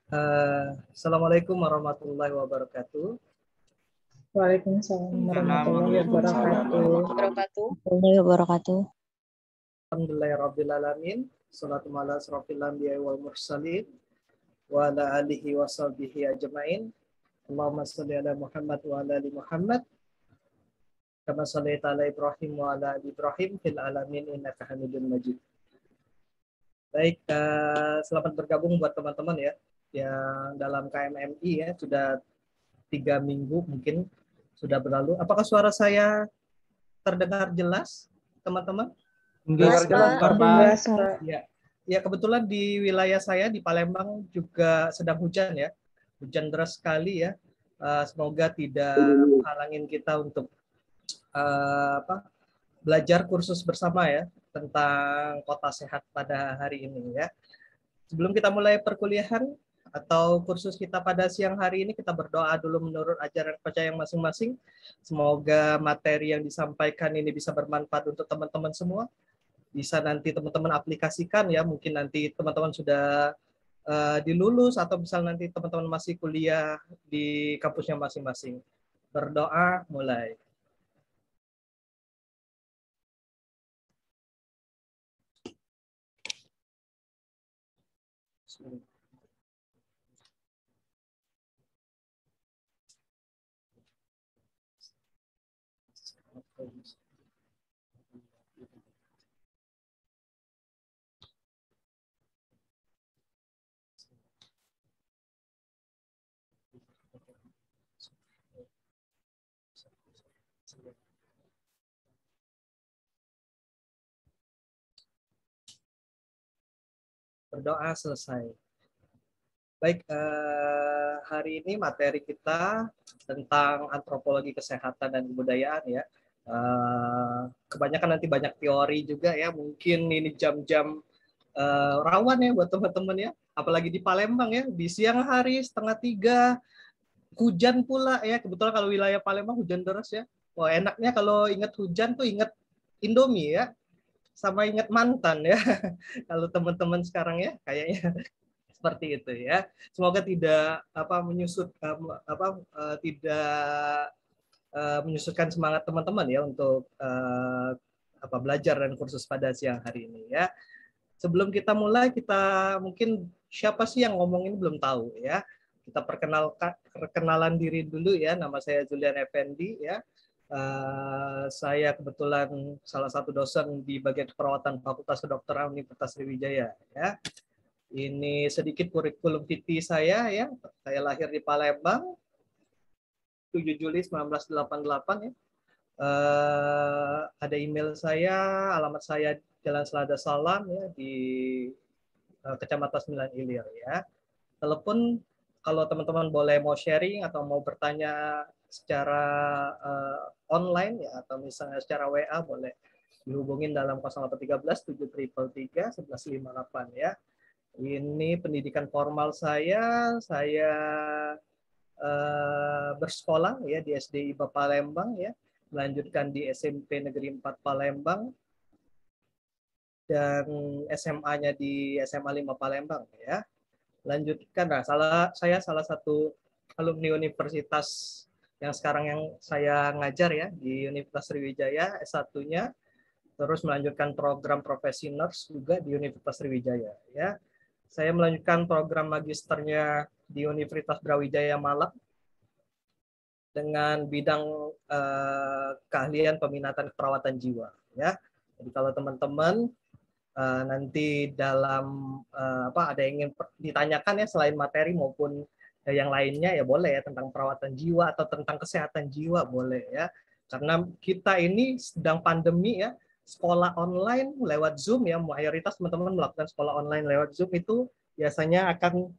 Assalamualaikum warahmatullahi wabarakatuh. Waalaikumsalam warahmatullahi Wabarakatuh. wabarakatuh. Alhamdulillahirrabbilalamin. Salatu ala asrofil anbiya'i wal mursalin. Wa ala alihi wa sahbihi ajma'in. Allahumma salli ala Muhammad wa ala ali Muhammad. Kama sallaita ala Ibrahim wa ala ali Ibrahim fil alamin innaka Hamidun Majid. Baik, selamat bergabung buat teman-teman ya yang dalam KMMI ya, sudah 3 minggu mungkin sudah berlalu. Apakah suara saya terdengar jelas, teman-teman? Jelas, Pak. Ya, kebetulan di wilayah saya di Palembang juga sedang hujan ya, hujan deras sekali ya. Semoga tidak menghalangin kita untuk belajar kursus bersama ya tentang kota sehat pada hari ini ya. Sebelum kita mulai perkuliahan atau kursus kita pada siang hari ini, kita berdoa dulu menurut ajaran percaya masing-masing. Semoga materi yang disampaikan ini bisa bermanfaat untuk teman-teman semua. Bisa nanti teman-teman aplikasikan ya, mungkin nanti teman-teman sudah dilulus atau misal nanti teman-teman masih kuliah di kampusnya masing-masing. Berdoa mulai. Berdoa selesai. Baik, hari ini materi kita tentang antropologi kesehatan dan kebudayaan ya. Kebanyakan nanti banyak teori juga ya. Mungkin ini jam-jam rawan ya buat teman-teman ya. Apalagi di Palembang ya, di siang hari 2:30 hujan pula ya. Kebetulan kalau wilayah Palembang hujan deras ya. Wah, enaknya kalau ingat hujan tuh ingat Indomie ya, sama ingat mantan ya. Kalau teman-teman sekarang ya kayaknya seperti itu ya. Semoga tidak tidak menyusutkan semangat teman-teman ya untuk belajar dan kursus pada siang hari ini ya. Sebelum kita mulai, kita mungkin siapa sih yang ngomong ini belum tahu ya. Kita perkenalan diri dulu ya. Nama saya Julian Effendi ya. Saya kebetulan salah satu dosen di bagian keperawatan Fakultas Kedokteran Universitas Sriwijaya ya. Ini sedikit kurikulum vitae saya ya. Saya lahir di Palembang 7 Juli 1988 ya. Ada email saya, alamat saya Jalan Selada Salam ya di Kecamatan 9 Ilir ya. Telepon kalau teman-teman boleh mau sharing atau mau bertanya secara online ya, atau misalnya secara WA boleh dihubungin dalam 0813 733 1158 ya. Ini pendidikan formal saya bersekolah ya di SD IPA Palembang ya, melanjutkan di SMP Negeri 4 Palembang, dan SMA-nya di SMA 5 Palembang ya. Lanjutkan, saya salah satu alumni universitas yang sekarang yang saya ngajar ya di Universitas Sriwijaya S1-nya, terus melanjutkan program profesi nurse juga di Universitas Sriwijaya ya. Saya melanjutkan program magisternya di Universitas Brawijaya Malang dengan bidang keahlian peminatan keperawatan jiwa ya. Jadi kalau teman-teman nanti dalam ada yang ingin ditanyakan ya selain materi maupun yang lainnya ya boleh ya, tentang perawatan jiwa atau tentang kesehatan jiwa boleh ya. Karena kita ini sedang pandemi ya, sekolah online lewat Zoom ya, mayoritas teman-teman melakukan sekolah online lewat Zoom itu biasanya akan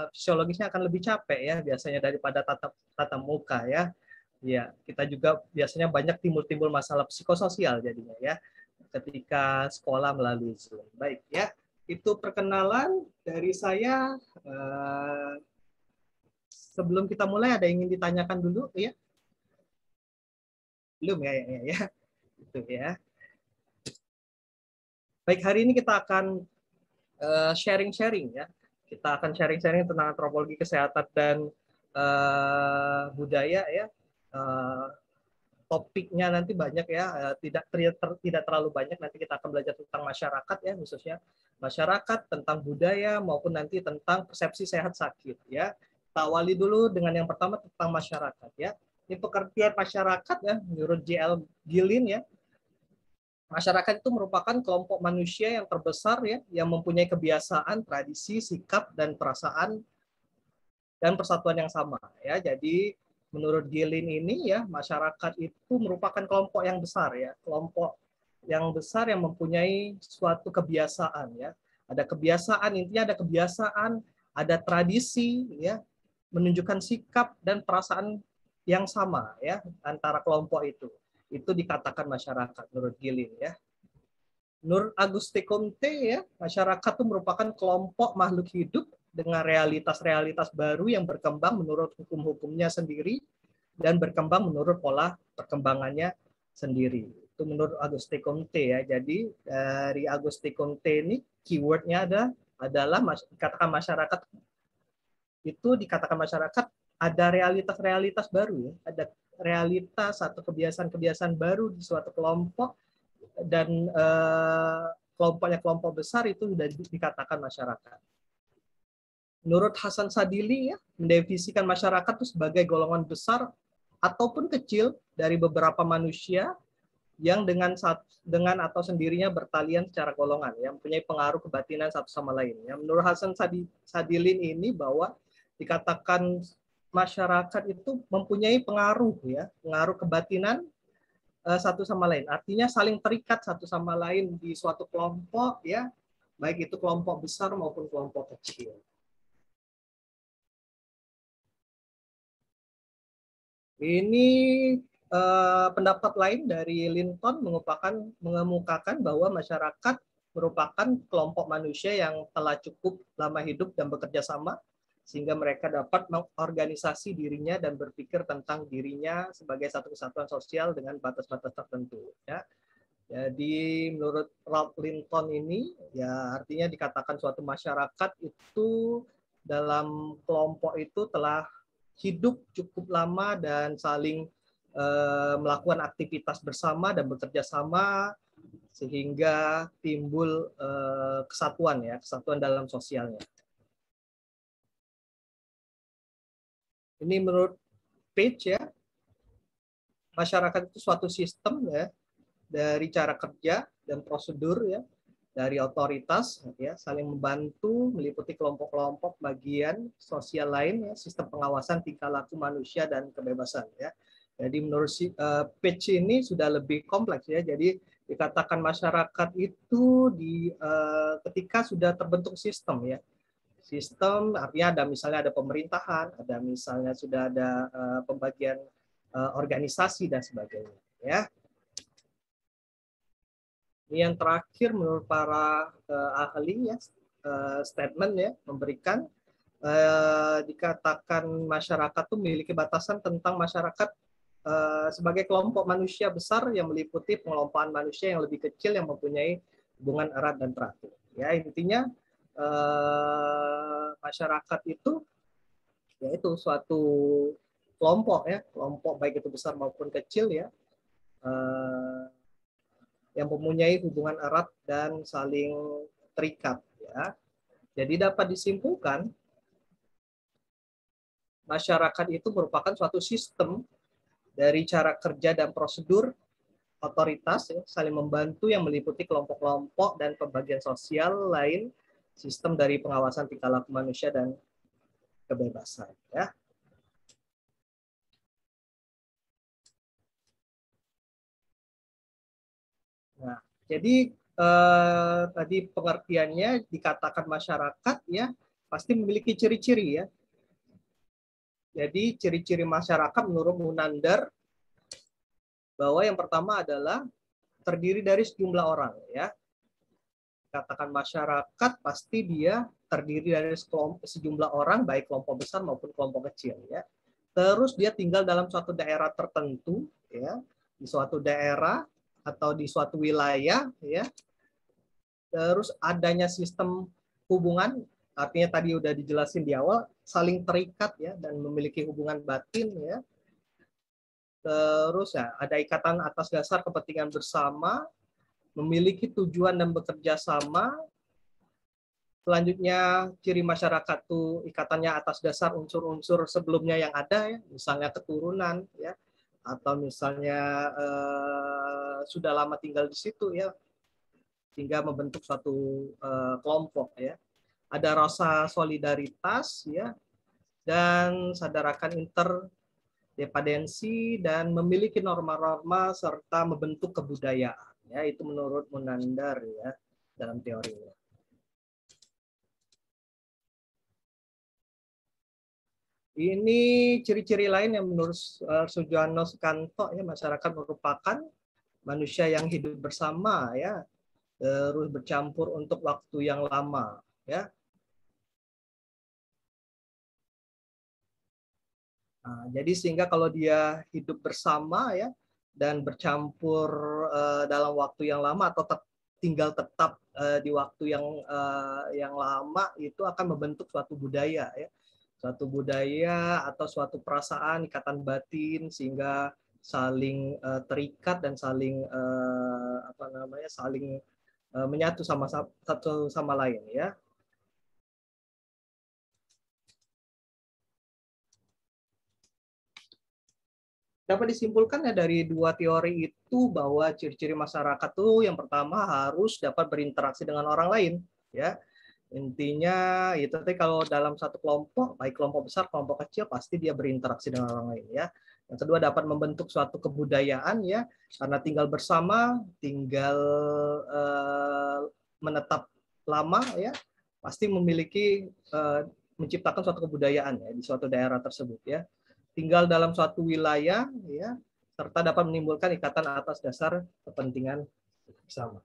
fisiologisnya akan lebih capek ya biasanya daripada tatap muka ya. Ya, kita juga biasanya banyak timbul masalah psikososial jadinya ya ketika sekolah melalui Zoom. Baik ya, itu perkenalan dari saya. Sebelum kita mulai ada yang ingin ditanyakan dulu ya? Belum ya, itu ya. Baik, hari ini kita akan sharing-sharing ya Kita akan sharing-sharing tentang antropologi kesehatan dan budaya ya. Topiknya nanti banyak ya, tidak terlalu banyak. Nanti kita akan belajar tentang masyarakat ya, khususnya masyarakat, tentang budaya maupun nanti tentang persepsi sehat sakit ya. Kita awali dulu dengan yang pertama tentang masyarakat ya. Ini pengertian masyarakat ya menurut J.L. Gillin ya. Masyarakat itu merupakan kelompok manusia yang terbesar ya, yang mempunyai kebiasaan, tradisi, sikap, dan perasaan dan persatuan yang sama ya. Jadi menurut Gillin ini ya, masyarakat itu merupakan kelompok yang besar ya, kelompok yang besar yang mempunyai suatu kebiasaan ya. Ada kebiasaan, intinya ada kebiasaan, ada tradisi ya, menunjukkan sikap dan perasaan yang sama ya antara kelompok itu. Itu dikatakan masyarakat menurut Gillin ya. Menurut Auguste Comte ya, masyarakat itu merupakan kelompok makhluk hidup dengan realitas-realitas baru yang berkembang menurut hukum-hukumnya sendiri dan berkembang menurut pola perkembangannya sendiri. Itu menurut Auguste Comte ya. Jadi dari Auguste Comte ini keywordnya adalah dikatakan masyarakat itu dikatakan masyarakat ada realitas-realitas baru ya, ada realitas atau kebiasaan-kebiasaan baru di suatu kelompok dan kelompoknya kelompok besar itu sudah dikatakan masyarakat. Menurut Hasan Sadili ya, mendefinisikan masyarakat itu sebagai golongan besar ataupun kecil dari beberapa manusia yang dengan atau sendirinya bertalian secara golongan, yang mempunyai pengaruh kebatinan satu sama lain. Ya, menurut Hasan Sadilin ini bahwa dikatakan masyarakat itu mempunyai pengaruh ya, pengaruh kebatinan satu sama lain. Artinya saling terikat satu sama lain di suatu kelompok ya, baik itu kelompok besar maupun kelompok kecil. Ini pendapat lain dari Linton mengemukakan bahwa masyarakat merupakan kelompok manusia yang telah cukup lama hidup dan bekerja sama sehingga mereka dapat mengorganisasi dirinya dan berpikir tentang dirinya sebagai satu kesatuan sosial dengan batas-batas tertentu. Ya. Jadi menurut Ralph Linton ini, ya artinya dikatakan suatu masyarakat itu dalam kelompok itu telah hidup cukup lama dan saling melakukan aktivitas bersama dan bekerja sama sehingga timbul kesatuan ya, kesatuan dalam sosialnya. Ini menurut Page ya, masyarakat itu suatu sistem ya dari cara kerja dan prosedur ya, dari otoritas ya, saling membantu meliputi kelompok-kelompok bagian sosial lain ya, sistem pengawasan tingkah laku manusia dan kebebasan ya. Jadi menurut Page ini sudah lebih kompleks ya. Jadi dikatakan masyarakat itu ketika sudah terbentuk sistem ya. Sistem artinya ada misalnya ada pemerintahan, ada misalnya sudah ada pembagian organisasi dan sebagainya ya. Ini yang terakhir menurut para ahli ya, statement ya, memberikan dikatakan masyarakat itu memiliki batasan tentang masyarakat sebagai kelompok manusia besar yang meliputi pengelompokan manusia yang lebih kecil yang mempunyai hubungan erat dan teratur. Ya, intinya masyarakat itu yaitu suatu kelompok ya, kelompok baik itu besar maupun kecil ya, yang mempunyai hubungan erat dan saling terikat ya. Jadi dapat disimpulkan masyarakat itu merupakan suatu sistem dari cara kerja dan prosedur otoritas ya, saling membantu yang meliputi kelompok-kelompok dan pembagian sosial lain, sistem dari pengawasan tingkah laku manusia dan kebebasan ya. Nah, jadi tadi pengertiannya dikatakan masyarakat ya pasti memiliki ciri-ciri ya. Jadi ciri-ciri masyarakat menurut Munander bahwa yang pertama adalah terdiri dari sejumlah orang ya. Katakan masyarakat pasti dia terdiri dari sejumlah orang baik kelompok besar maupun kelompok kecil ya. Terus dia tinggal dalam suatu daerah tertentu ya, di suatu daerah atau di suatu wilayah ya. Terus adanya sistem hubungan artinya tadi udah dijelasin di awal, saling terikat ya dan memiliki hubungan batin ya. Terus ya ada ikatan atas dasar kepentingan bersama, memiliki tujuan dan bekerja sama. Selanjutnya ciri masyarakat tuh ikatannya atas dasar unsur-unsur sebelumnya yang ada ya, misalnya keturunan ya, atau misalnya sudah lama tinggal di situ ya, sehingga membentuk suatu kelompok ya. Ada rasa solidaritas ya, dan sadar akan interdependensi dan memiliki norma-norma serta membentuk kebudayaan ya, itu menurut Munandar ya dalam teorinya. Ini ciri-ciri lain yang menurut Sujono Sukanto ya, masyarakat merupakan manusia yang hidup bersama ya, terus bercampur untuk waktu yang lama ya. Nah, jadi sehingga kalau dia hidup bersama ya dan bercampur dalam waktu yang lama atau tinggal tetap di waktu yang lama, itu akan membentuk suatu budaya ya. Suatu budaya atau suatu perasaan, ikatan batin, sehingga saling terikat dan saling saling menyatu satu sama lain ya. Dapat disimpulkan ya dari dua teori itu bahwa ciri-ciri masyarakat tuh yang pertama harus dapat berinteraksi dengan orang lain ya. Intinya itu tadi, kalau dalam satu kelompok, baik kelompok besar, kelompok kecil, pasti dia berinteraksi dengan orang lain ya. Yang kedua dapat membentuk suatu kebudayaan ya, karena tinggal bersama, tinggal menetap lama ya, pasti memiliki menciptakan suatu kebudayaan ya di suatu daerah tersebut ya. Tinggal dalam suatu wilayah ya, serta dapat menimbulkan ikatan atas dasar kepentingan bersama.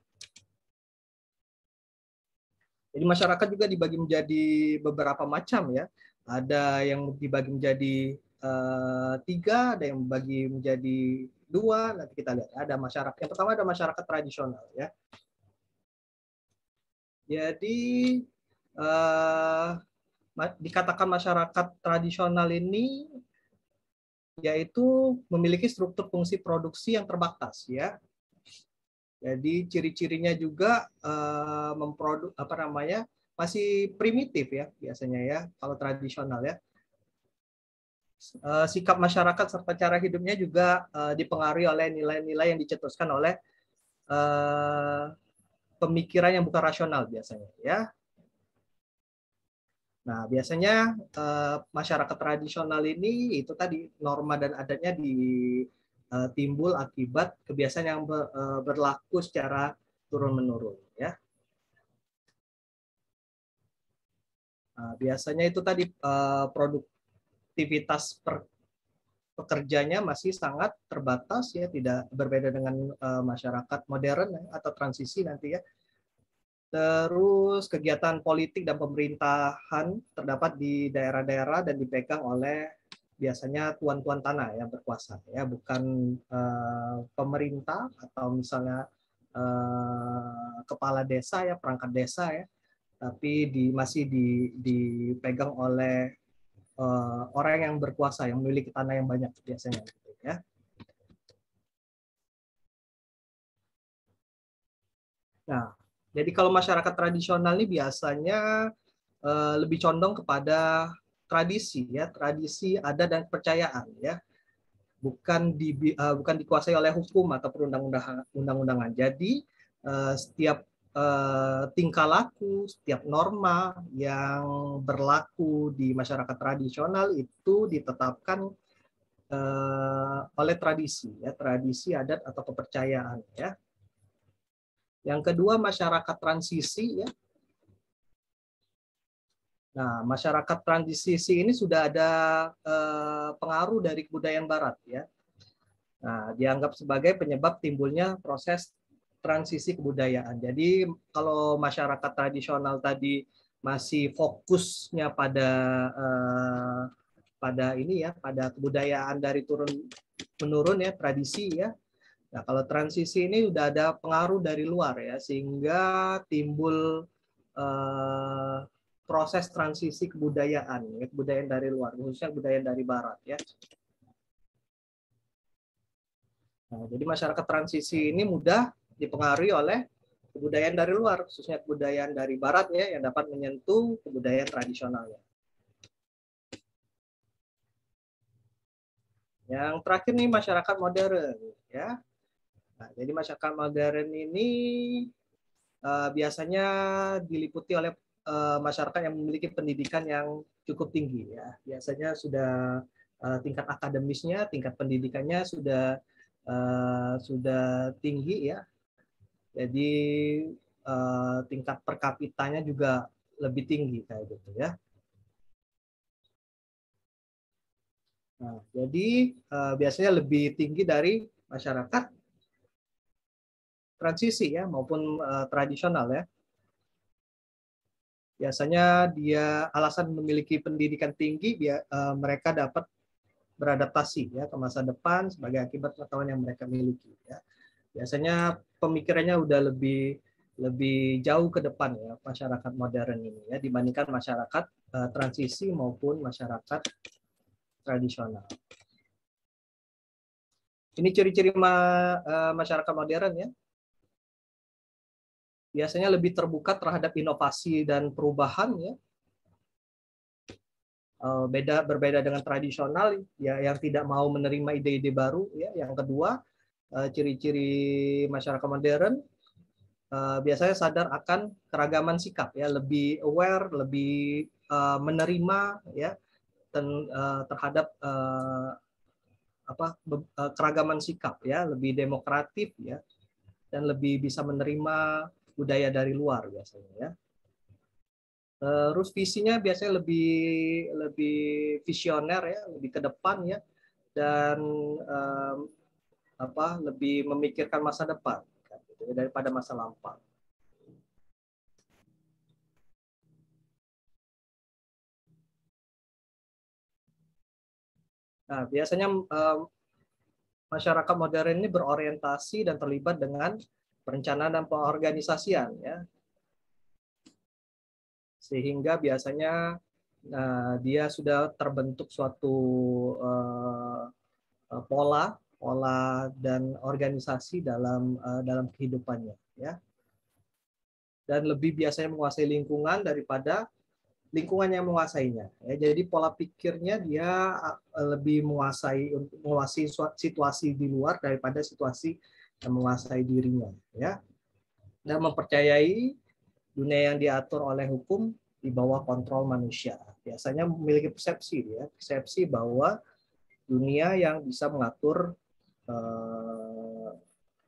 Jadi masyarakat juga dibagi menjadi beberapa macam ya. Ada yang dibagi menjadi 3, ada yang dibagi menjadi 2. Nanti kita lihat. Ada masyarakat. Yang pertama ada masyarakat tradisional ya. Jadi dikatakan masyarakat tradisional ini yaitu memiliki struktur fungsi produksi yang terbatas ya. Jadi ciri-cirinya juga masih primitif ya biasanya ya kalau tradisional ya. Sikap masyarakat serta cara hidupnya juga dipengaruhi oleh nilai-nilai yang dicetuskan oleh pemikiran yang bukan rasional biasanya ya. Nah, biasanya masyarakat tradisional ini itu tadi norma dan adatnya timbul akibat kebiasaan yang berlaku secara turun-menurun ya. Nah, biasanya itu tadi produktivitas pekerjanya masih sangat terbatas ya, tidak berbeda dengan masyarakat modern ya, atau transisi nanti ya. Terus kegiatan politik dan pemerintahan terdapat di daerah-daerah dan dipegang oleh biasanya tuan-tuan tanah yang berkuasa ya, bukan pemerintah atau misalnya kepala desa ya, perangkat desa ya, tapi masih dipegang oleh orang yang berkuasa yang memiliki tanah yang banyak biasanya ya. Nah, jadi kalau masyarakat tradisional ini biasanya lebih condong kepada tradisi ya, tradisi adat dan kepercayaan ya, bukan dikuasai oleh hukum atau perundang-undangan. Jadi setiap tingkah laku, setiap norma yang berlaku di masyarakat tradisional itu ditetapkan oleh tradisi ya, tradisi adat atau kepercayaan ya. Yang kedua masyarakat transisi ya. Nah, masyarakat transisi ini sudah ada pengaruh dari kebudayaan Barat ya. Nah, dianggap sebagai penyebab timbulnya proses transisi kebudayaan. Jadi kalau masyarakat tradisional tadi masih fokusnya pada ini ya, pada kebudayaan dari turun menurun ya, tradisi ya. Nah, kalau transisi ini udah ada pengaruh dari luar ya, sehingga timbul proses transisi kebudayaan, ya, kebudayaan dari luar, khususnya kebudayaan dari barat ya. Nah, jadi masyarakat transisi ini mudah dipengaruhi oleh kebudayaan dari luar, khususnya kebudayaan dari barat ya, yang dapat menyentuh kebudayaan tradisionalnya. Yang terakhir nih masyarakat modern ya. Nah, jadi masyarakat modern ini biasanya diliputi oleh masyarakat yang memiliki pendidikan yang cukup tinggi ya. Biasanya sudah tingkat akademisnya, tingkat pendidikannya sudah tinggi ya. Jadi tingkat per kapitanya juga lebih tinggi kayak gitu ya. Nah, jadi biasanya lebih tinggi dari masyarakat transisi ya maupun tradisional ya. Biasanya dia alasan memiliki pendidikan tinggi, mereka dapat beradaptasi ya ke masa depan sebagai akibat pengetahuan yang mereka miliki. Ya. Biasanya pemikirannya udah lebih jauh ke depan ya masyarakat modern ini ya dibandingkan masyarakat transisi maupun masyarakat tradisional. Ini ciri-ciri masyarakat modern ya. Biasanya lebih terbuka terhadap inovasi dan perubahan ya. Berbeda dengan tradisional ya yang tidak mau menerima ide-ide baru ya. Yang kedua, ciri-ciri masyarakat modern biasanya sadar akan keragaman sikap ya, lebih aware, lebih menerima ya terhadap keragaman sikap ya, lebih demokratif ya dan lebih bisa menerima budaya dari luar biasanya ya. Terus visinya biasanya lebih visioner ya, lebih ke depan ya dan lebih memikirkan masa depan gitu, daripada masa lampau. Nah, biasanya masyarakat modern ini berorientasi dan terlibat dengan perencanaan dan pengorganisasian ya. Sehingga biasanya dia sudah terbentuk suatu pola dan organisasi dalam kehidupannya ya. Dan lebih biasanya menguasai lingkungan daripada lingkungan yang menguasainya ya. Jadi pola pikirnya dia lebih menguasai situasi di luar daripada situasi yang menguasai dirinya ya. Dan mempercayai dunia yang diatur oleh hukum di bawah kontrol manusia. Biasanya memiliki persepsi bahwa dunia yang bisa mengatur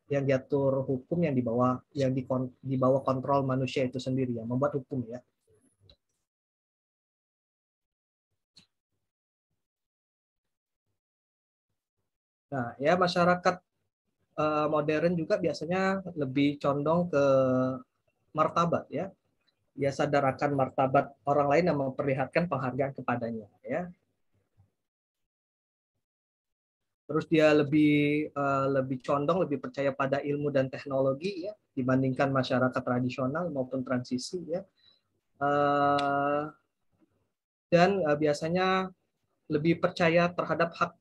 yang diatur hukum yang di bawah kontrol manusia itu sendiri yang membuat hukum ya. Nah, ya masyarakat modern juga biasanya lebih condong ke martabat ya. Dia sadar akan martabat orang lain yang memperlihatkan penghargaan kepadanya ya. Terus dia lebih condong, lebih percaya pada ilmu dan teknologi ya dibandingkan masyarakat tradisional maupun transisi ya. Dan biasanya lebih percaya terhadap hak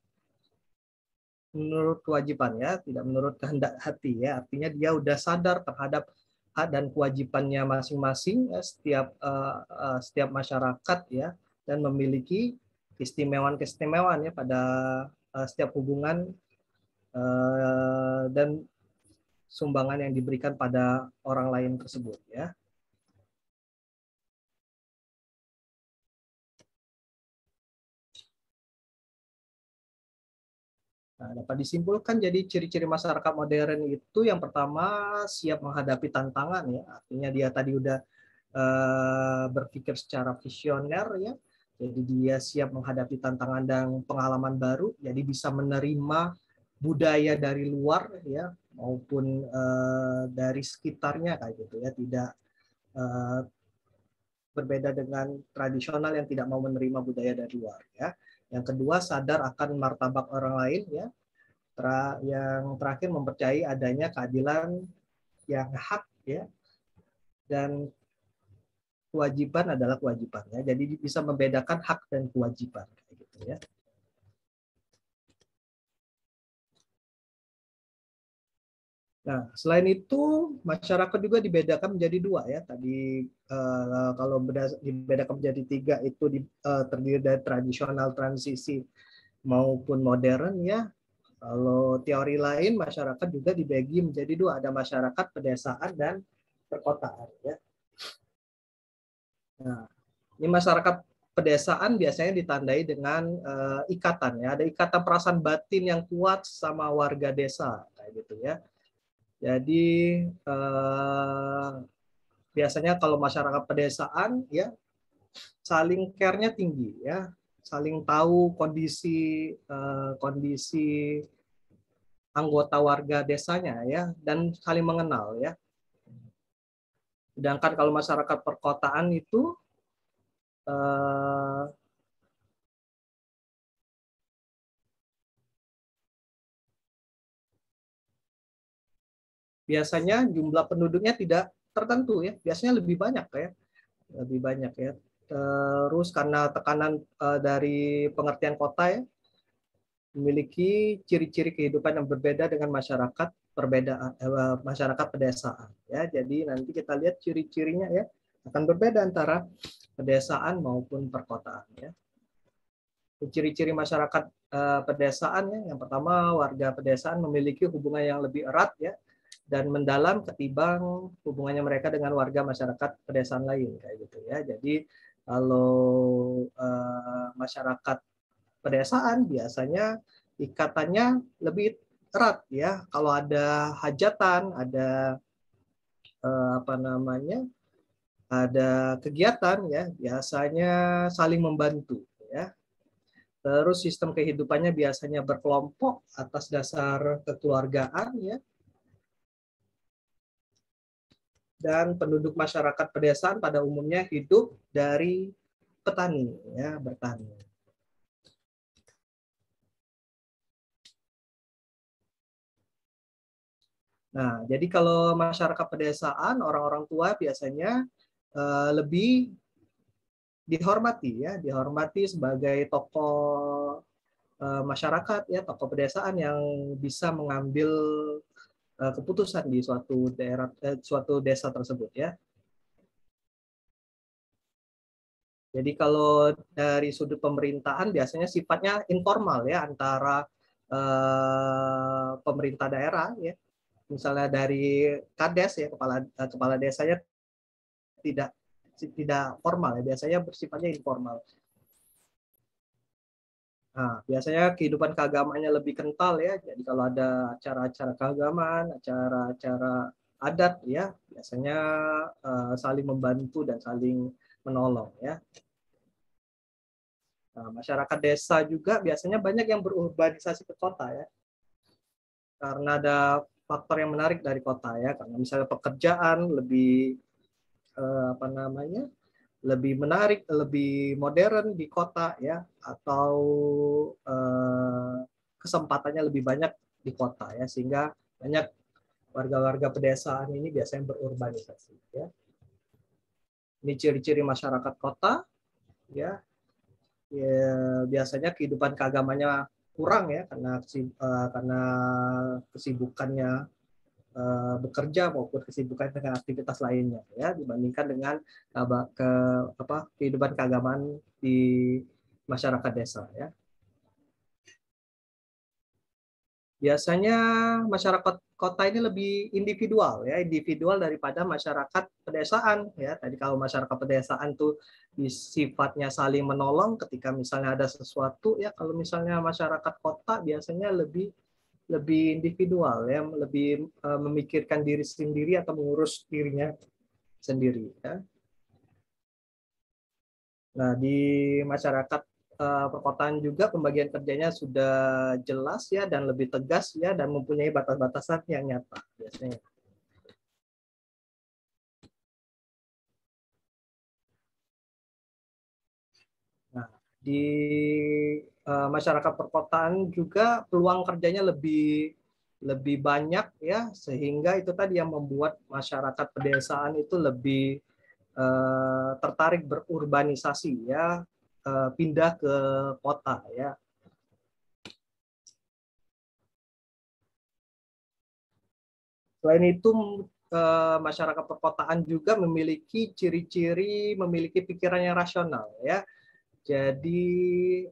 menurut kewajiban ya, tidak menurut kehendak hati ya. Artinya dia udah sadar terhadap hak dan kewajibannya masing-masing ya, setiap masyarakat ya, dan memiliki keistimewaan ya pada setiap hubungan dan sumbangan yang diberikan pada orang lain tersebut ya. Nah, dapat disimpulkan jadi ciri-ciri masyarakat modern itu yang pertama siap menghadapi tantangan ya, artinya dia tadi udah berpikir secara visioner ya, jadi dia siap menghadapi tantangan dan pengalaman baru, jadi bisa menerima budaya dari luar ya maupun dari sekitarnya kayak gitu ya, tidak berbeda dengan tradisional yang tidak mau menerima budaya dari luar ya. Yang kedua sadar akan martabat orang lain ya. Yang terakhir mempercayai adanya keadilan yang hak ya, dan kewajiban adalah kewajiban ya. Jadi bisa membedakan hak dan kewajiban kayak gitu ya. Nah, selain itu masyarakat juga dibedakan menjadi dua ya. Tadi kalau dibedakan menjadi tiga itu terdiri dari tradisional, transisi maupun modern ya. Kalau teori lain masyarakat juga dibagi menjadi dua, ada masyarakat pedesaan dan perkotaan ya. Nah, ini masyarakat pedesaan biasanya ditandai dengan ikatan ya, ada ikatan perasaan batin yang kuat sama warga desa kayak gitu ya. Jadi biasanya kalau masyarakat pedesaan ya saling care-nya tinggi ya, saling tahu kondisi anggota warga desanya ya dan saling mengenal ya. Sedangkan kalau masyarakat perkotaan itu biasanya jumlah penduduknya tidak tertentu ya, biasanya lebih banyak ya. Terus karena tekanan dari pengertian kota ya, memiliki ciri-ciri kehidupan yang berbeda dengan masyarakat masyarakat pedesaan ya. Jadi nanti kita lihat ciri-cirinya ya akan berbeda antara pedesaan maupun perkotaan ya. Ciri-ciri masyarakat pedesaan ya, yang pertama warga pedesaan memiliki hubungan yang lebih erat ya dan mendalam ketimbang hubungannya mereka dengan warga masyarakat pedesaan lain kayak gitu ya. Jadi kalau masyarakat pedesaan biasanya ikatannya lebih erat ya. Kalau ada hajatan, ada ada kegiatan ya, biasanya saling membantu ya. Terus sistem kehidupannya biasanya berkelompok atas dasar kekeluargaan ya. Dan penduduk masyarakat pedesaan pada umumnya hidup dari petani ya, bertani. Nah, jadi kalau masyarakat pedesaan, orang-orang tua biasanya lebih dihormati ya, dihormati sebagai tokoh masyarakat ya, tokoh pedesaan yang bisa mengambil keputusan di suatu daerah, suatu desa tersebut ya. Jadi kalau dari sudut pemerintahan biasanya sifatnya informal ya antara pemerintah daerah ya. Misalnya dari Kades ya, kepala desanya tidak formal ya, biasanya bersifatnya informal. Nah, biasanya kehidupan keagamaannya lebih kental ya. Jadi kalau ada acara-acara keagamaan, acara-acara adat ya, biasanya saling membantu dan saling menolong ya. Nah, masyarakat desa juga biasanya banyak yang berurbanisasi ke kota ya. Karena ada faktor yang menarik dari kota ya, karena misalnya pekerjaan lebih lebih menarik, lebih modern di kota ya, atau kesempatannya lebih banyak di kota ya, sehingga banyak warga-warga pedesaan ini biasanya berurbanisasi ya. Ini ciri-ciri masyarakat kota ya. Biasanya kehidupan keagamannya kurang ya karena kesibukannya bekerja maupun kesibukan dengan aktivitas lainnya ya dibandingkan dengan kehidupan keagamaan di masyarakat desa ya. Biasanya masyarakat kota ini lebih individual daripada masyarakat pedesaan ya. Tadi kalau masyarakat pedesaan tuh sifatnya saling menolong ketika misalnya ada sesuatu ya, kalau misalnya masyarakat kota biasanya lebih individual ya, lebih memikirkan diri sendiri atau mengurus dirinya sendiri ya. Nah, di masyarakat perkotaan juga pembagian kerjanya sudah jelas ya dan lebih tegas ya dan mempunyai batas-batasan yang nyata biasanya. Nah, di masyarakat perkotaan juga peluang kerjanya lebih banyak ya, sehingga itu tadi yang membuat masyarakat pedesaan itu lebih tertarik berurbanisasi ya, pindah ke kota ya. Selain itu masyarakat perkotaan juga memiliki ciri-ciri memiliki pikiran yang rasional ya. Jadi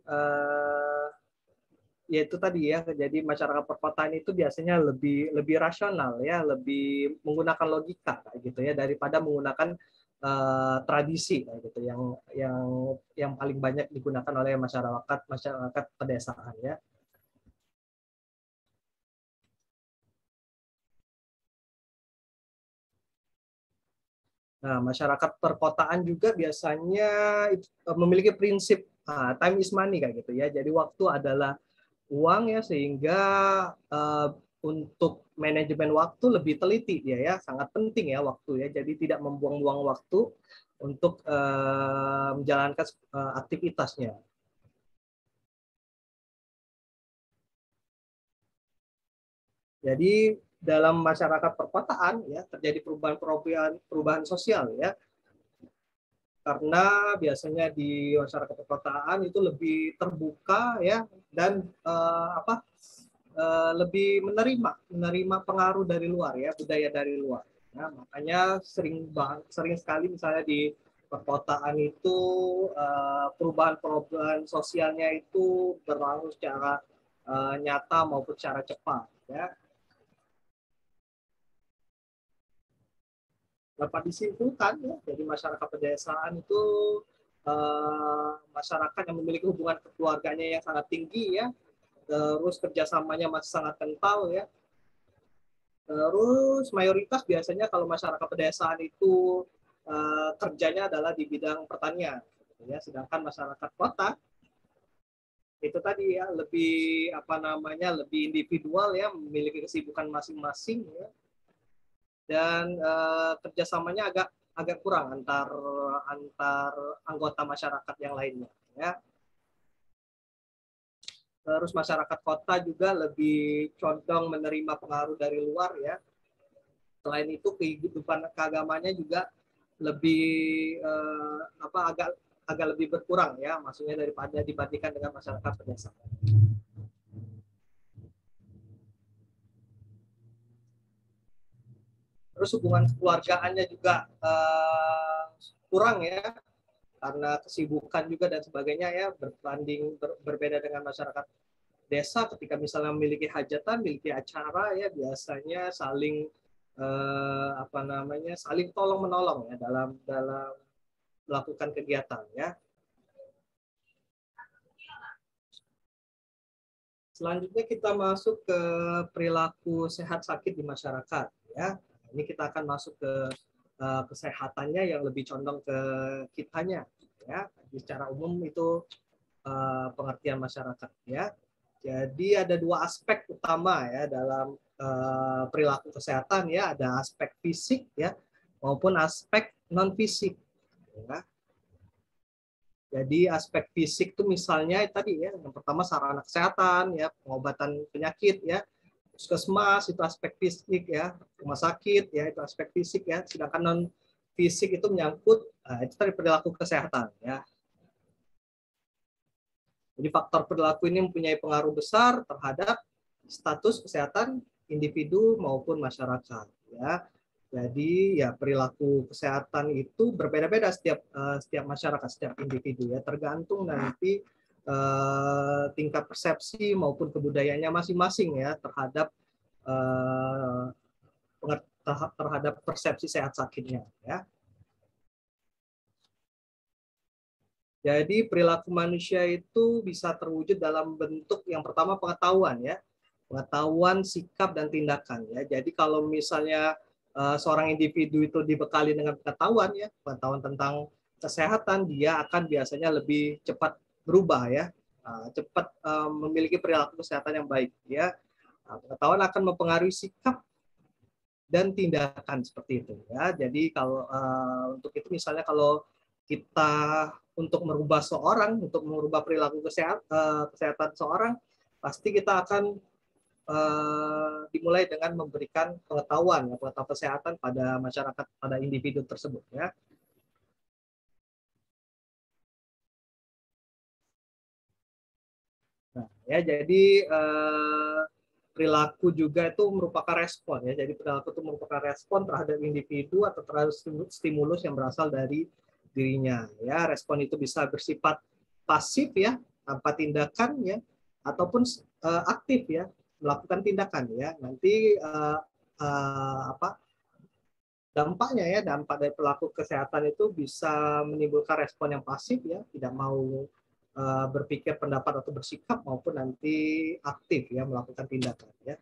ya itu tadi ya. Jadi masyarakat perkotaan itu biasanya lebih rasional ya, lebih menggunakan logika kayak gitu ya daripada menggunakan tradisi kayak gitu yang paling banyak digunakan oleh masyarakat pedesaan ya. Nah, masyarakat perkotaan juga biasanya memiliki prinsip time is money kayak gitu ya. Jadi waktu adalah uang ya, sehingga untuk manajemen waktu lebih teliti dia ya, sangat penting ya waktu ya. Jadi tidak membuang-buang waktu untuk menjalankan aktivitasnya. Jadi dalam masyarakat perkotaan ya terjadi perubahan sosial ya. Karena biasanya di masyarakat perkotaan itu lebih terbuka ya, dan lebih menerima pengaruh dari luar ya, budaya dari luar. Ya, makanya sering sekali misalnya di perkotaan itu perubahan sosialnya itu berlangsung secara nyata maupun secara cepat ya. Dapat disimpulkan ya, jadi masyarakat pedesaan itu masyarakat yang memiliki hubungan keluarganya yang sangat tinggi ya, terus kerjasamanya masih sangat kental ya. Terus mayoritas biasanya kalau masyarakat pedesaan itu kerjanya adalah di bidang pertanian ya, sedangkan masyarakat kota itu tadi ya lebih lebih individual ya, memiliki kesibukan masing-masing ya, dan kerjasamanya agak kurang antar anggota masyarakat yang lainnya ya. Terus masyarakat kota juga lebih condong menerima pengaruh dari luar ya. Selain itu kehidupan keagamannya juga lebih agak lebih berkurang ya, maksudnya daripada dibandingkan dengan masyarakat pedesaan. Terus hubungan keluargaannya juga kurang ya, karena kesibukan juga dan sebagainya ya, berbeda dengan masyarakat desa. Ketika misalnya memiliki hajatan, memiliki acara ya, biasanya saling saling tolong menolong ya dalam melakukan kegiatan ya. Selanjutnya kita masuk ke perilaku sehat sakit di masyarakat ya. Ini kita akan masuk ke kesehatannya yang lebih condong ke kitanya ya. Secara umum itu pengertian masyarakat ya. Jadi ada dua aspek utama ya dalam perilaku kesehatan ya, ada aspek fisik ya maupun aspek non fisik ya. Jadi aspek fisik itu misalnya tadi ya, yang pertama sarana kesehatan ya, pengobatan penyakit ya, puskesmas itu aspek fisik ya, rumah sakit ya itu aspek fisik ya, sedangkan non fisik itu menyangkut itu tadi perilaku kesehatan ya. Jadi faktor perilaku ini mempunyai pengaruh besar terhadap status kesehatan individu maupun masyarakat ya. Jadi ya perilaku kesehatan itu berbeda-beda setiap masyarakat, setiap individu ya, tergantung nanti tingkat persepsi maupun kebudayaannya masing-masing ya terhadap persepsi sehat sakitnya ya. Jadi perilaku manusia itu bisa terwujud dalam bentuk yang pertama pengetahuan ya, pengetahuan, sikap dan tindakan ya. Jadi kalau misalnya seorang individu itu dibekali dengan pengetahuan ya, pengetahuan tentang kesehatan, dia akan biasanya lebih cepat berubah ya, cepat memiliki perilaku kesehatan yang baik ya. Pengetahuan akan mempengaruhi sikap dan tindakan seperti itu ya. Jadi kalau untuk itu misalnya kalau kita untuk merubah perilaku kesehatan seorang, pasti kita akan dimulai dengan memberikan pengetahuan kesehatan pada masyarakat, pada individu tersebut ya. Ya, jadi perilaku juga itu merupakan respon ya. Jadi perilaku itu merupakan respon terhadap individu atau terhadap stimulus yang berasal dari dirinya. Ya, respon itu bisa bersifat pasif ya, tanpa tindakan ya, ataupun aktif ya, melakukan tindakan ya. Nanti apa dampaknya ya, dampak dari perilaku kesehatan itu bisa menimbulkan respon yang pasif ya, tidak mau berpikir pendapat atau bersikap, maupun nanti aktif ya, melakukan tindakan ya.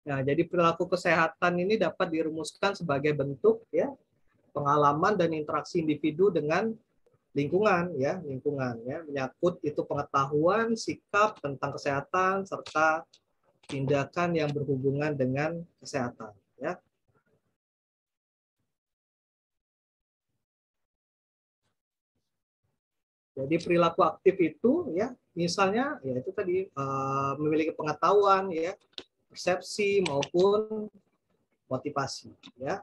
Nah, jadi perilaku kesehatan ini dapat dirumuskan sebagai bentuk ya pengalaman dan interaksi individu dengan lingkungan ya, menyangkut itu pengetahuan, sikap tentang kesehatan serta tindakan yang berhubungan dengan kesehatan ya. Jadi perilaku aktif itu ya, misalnya ya itu tadi memiliki pengetahuan ya, persepsi maupun motivasi ya.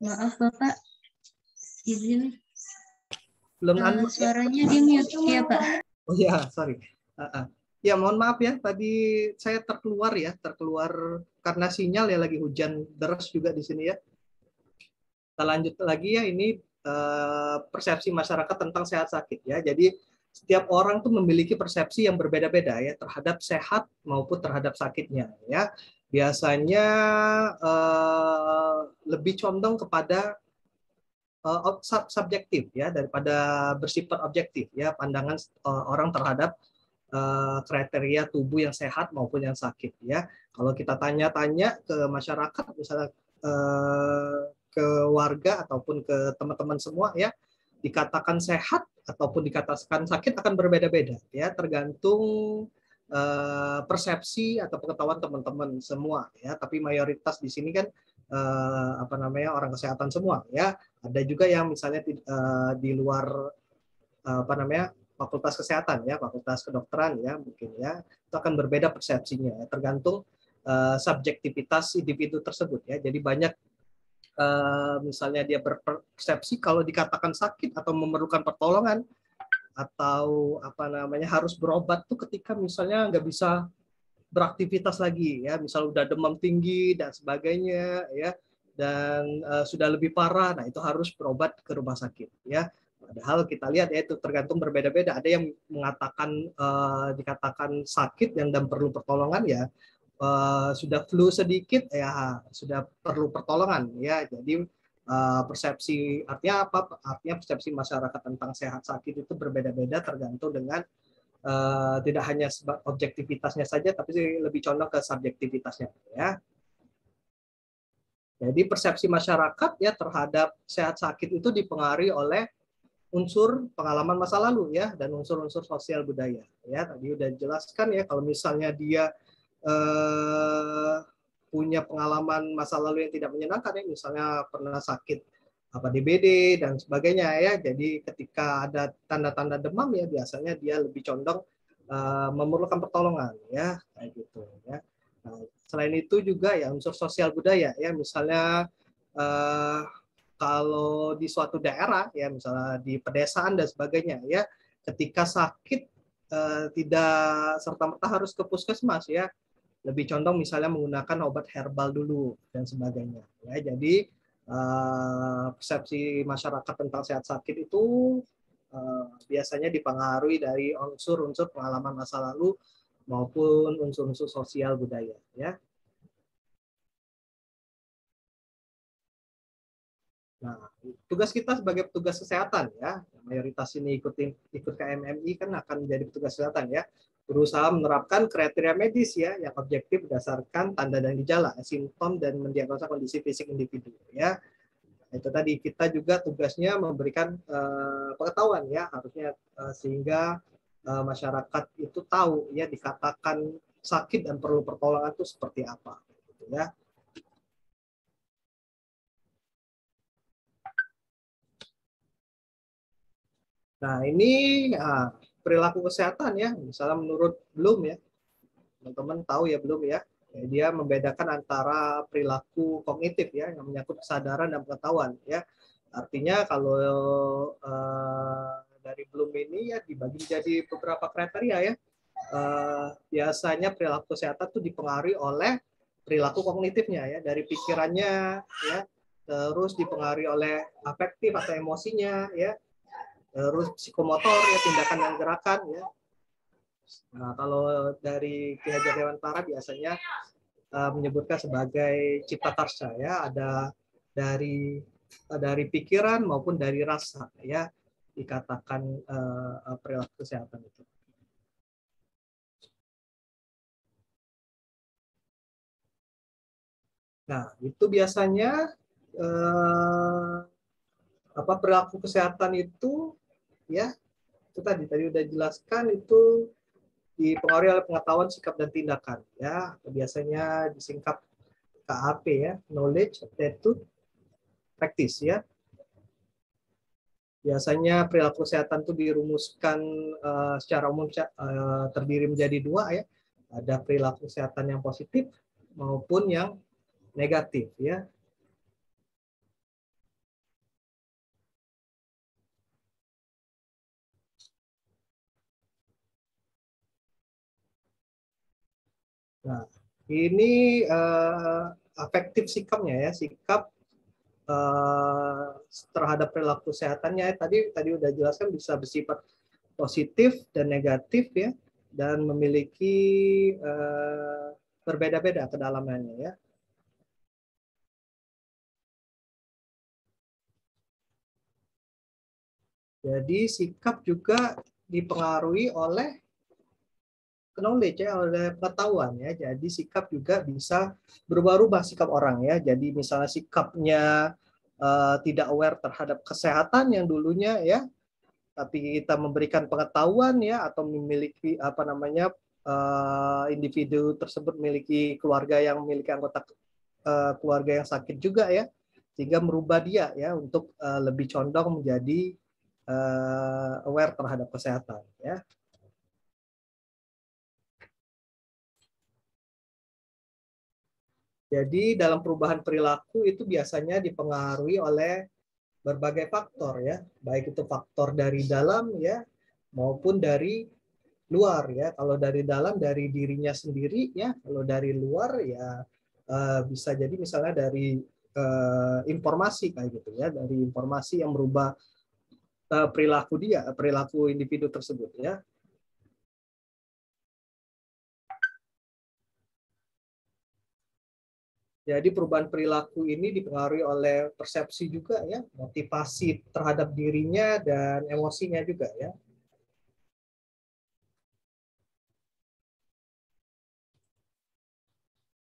Maaf Bapak, izin. Belum unmute ya? Suaranya di mute ya Pak. Oh ya, sorry. Ya mohon maaf ya, tadi saya terkeluar karena sinyal ya, lagi hujan deras juga di sini ya. Kita lanjut lagi ya, ini persepsi masyarakat tentang sehat sakit ya. Jadi setiap orang tuh memiliki persepsi yang berbeda-beda ya terhadap sehat maupun terhadap sakitnya ya. Biasanya lebih condong kepada subjektif ya daripada bersifat objektif ya, pandangan orang terhadap kriteria tubuh yang sehat maupun yang sakit ya. Kalau kita tanya-tanya ke masyarakat, misalnya ke warga ataupun ke teman-teman semua ya, dikatakan sehat ataupun dikatakan sakit akan berbeda-beda ya, tergantung persepsi atau pengetahuan teman-teman semua ya. Tapi mayoritas di sini kan orang kesehatan semua ya. Ada juga yang misalnya di luar fakultas kesehatan ya, fakultas kedokteran ya, mungkin ya, itu akan berbeda persepsinya ya, tergantung subjektivitas individu tersebut ya. Jadi banyak misalnya dia berpersepsi kalau dikatakan sakit atau memerlukan pertolongan atau harus berobat tuh ketika misalnya nggak bisa beraktivitas lagi ya, misal udah demam tinggi dan sebagainya ya, dan sudah lebih parah, nah itu harus berobat ke rumah sakit ya. Padahal kita lihat ya itu tergantung berbeda-beda. Ada yang mengatakan dikatakan sakit dan perlu pertolongan ya, sudah flu sedikit ya sudah perlu pertolongan ya. Jadi persepsi artinya apa? Artinya persepsi masyarakat tentang sehat sakit itu berbeda-beda tergantung dengan tidak hanya objektivitasnya saja, tapi lebih condong ke subjektivitasnya ya. Jadi persepsi masyarakat ya terhadap sehat sakit itu dipengaruhi oleh unsur pengalaman masa lalu ya, dan unsur-unsur sosial budaya ya. Tadi udah jelaskan ya, kalau misalnya dia punya pengalaman masa lalu yang tidak menyenangkan ya, misalnya pernah sakit DBD dan sebagainya ya. Jadi ketika ada tanda-tanda demam ya, biasanya dia lebih condong memerlukan pertolongan ya, kayak gitu ya. Nah, selain itu juga ya unsur sosial budaya ya, misalnya kalau di suatu daerah ya, misalnya di pedesaan dan sebagainya ya, ketika sakit tidak serta-merta harus ke puskesmas ya, lebih condong misalnya menggunakan obat herbal dulu dan sebagainya ya. Jadi persepsi masyarakat tentang sehat sakit itu biasanya dipengaruhi dari unsur-unsur pengalaman masa lalu maupun unsur-unsur sosial budaya ya. Nah, tugas kita sebagai petugas kesehatan ya, mayoritas ini ikut KMMI kan akan menjadi petugas kesehatan ya, berusaha menerapkan kriteria medis ya yang objektif berdasarkan tanda dan gejala, simptom, dan mendiagnosa kondisi fisik individu ya. Itu tadi kita juga tugasnya memberikan pengetahuan ya, harusnya sehingga masyarakat itu tahu ya, dikatakan sakit dan perlu pertolongan itu seperti apa gitu ya. Nah, ini perilaku kesehatan ya, misalnya menurut Bloom ya, teman-teman tahu ya Bloom ya, dia membedakan antara perilaku kognitif ya, yang menyangkut kesadaran dan pengetahuan ya. Artinya kalau dari Bloom ini ya dibagi jadi beberapa kriteria ya. Biasanya perilaku kesehatan itu dipengaruhi oleh perilaku kognitifnya ya, dari pikirannya ya, terus dipengaruhi oleh afektif atau emosinya ya, terus psikomotor ya, tindakan dan gerakan ya. Nah, kalau dari Ki Hajar Dewantara biasanya menyebutkan sebagai cipta karsa ya, ada dari pikiran maupun dari rasa ya, dikatakan perilaku kesehatan itu. Nah, itu biasanya perilaku kesehatan itu ya, itu tadi udah jelaskan, itu dipengaruhi oleh pengetahuan, sikap, dan tindakan ya, biasanya disingkat KAP ya, knowledge, attitude, practice ya. Biasanya perilaku kesehatan itu dirumuskan secara umum terdiri menjadi dua ya, ada perilaku kesehatan yang positif maupun yang negatif ya. Nah, ini afektif sikapnya ya, sikap terhadap perilaku kesehatannya tadi udah jelaskan bisa bersifat positif dan negatif ya, dan memiliki berbeda-beda kedalamannya ya. Jadi sikap juga dipengaruhi oleh knowledge ya, oleh pengetahuan ya. Jadi sikap juga bisa berubah-ubah sikap orang ya. Jadi misalnya sikapnya tidak aware terhadap kesehatan yang dulunya ya, tapi kita memberikan pengetahuan ya, atau memiliki apa namanya, individu tersebut memiliki keluarga yang memiliki anggota keluarga yang sakit juga ya, sehingga merubah dia ya untuk lebih condong menjadi aware terhadap kesehatan ya. Jadi dalam perubahan perilaku itu biasanya dipengaruhi oleh berbagai faktor ya, baik itu faktor dari dalam ya maupun dari luar ya. Kalau dari dalam dari dirinya sendiri ya, kalau dari luar ya bisa jadi misalnya dari informasi kayak gitu ya, dari informasi yang merubah perilaku dia, perilaku individu tersebut ya. Jadi perubahan perilaku ini dipengaruhi oleh persepsi juga ya, motivasi terhadap dirinya dan emosinya juga ya.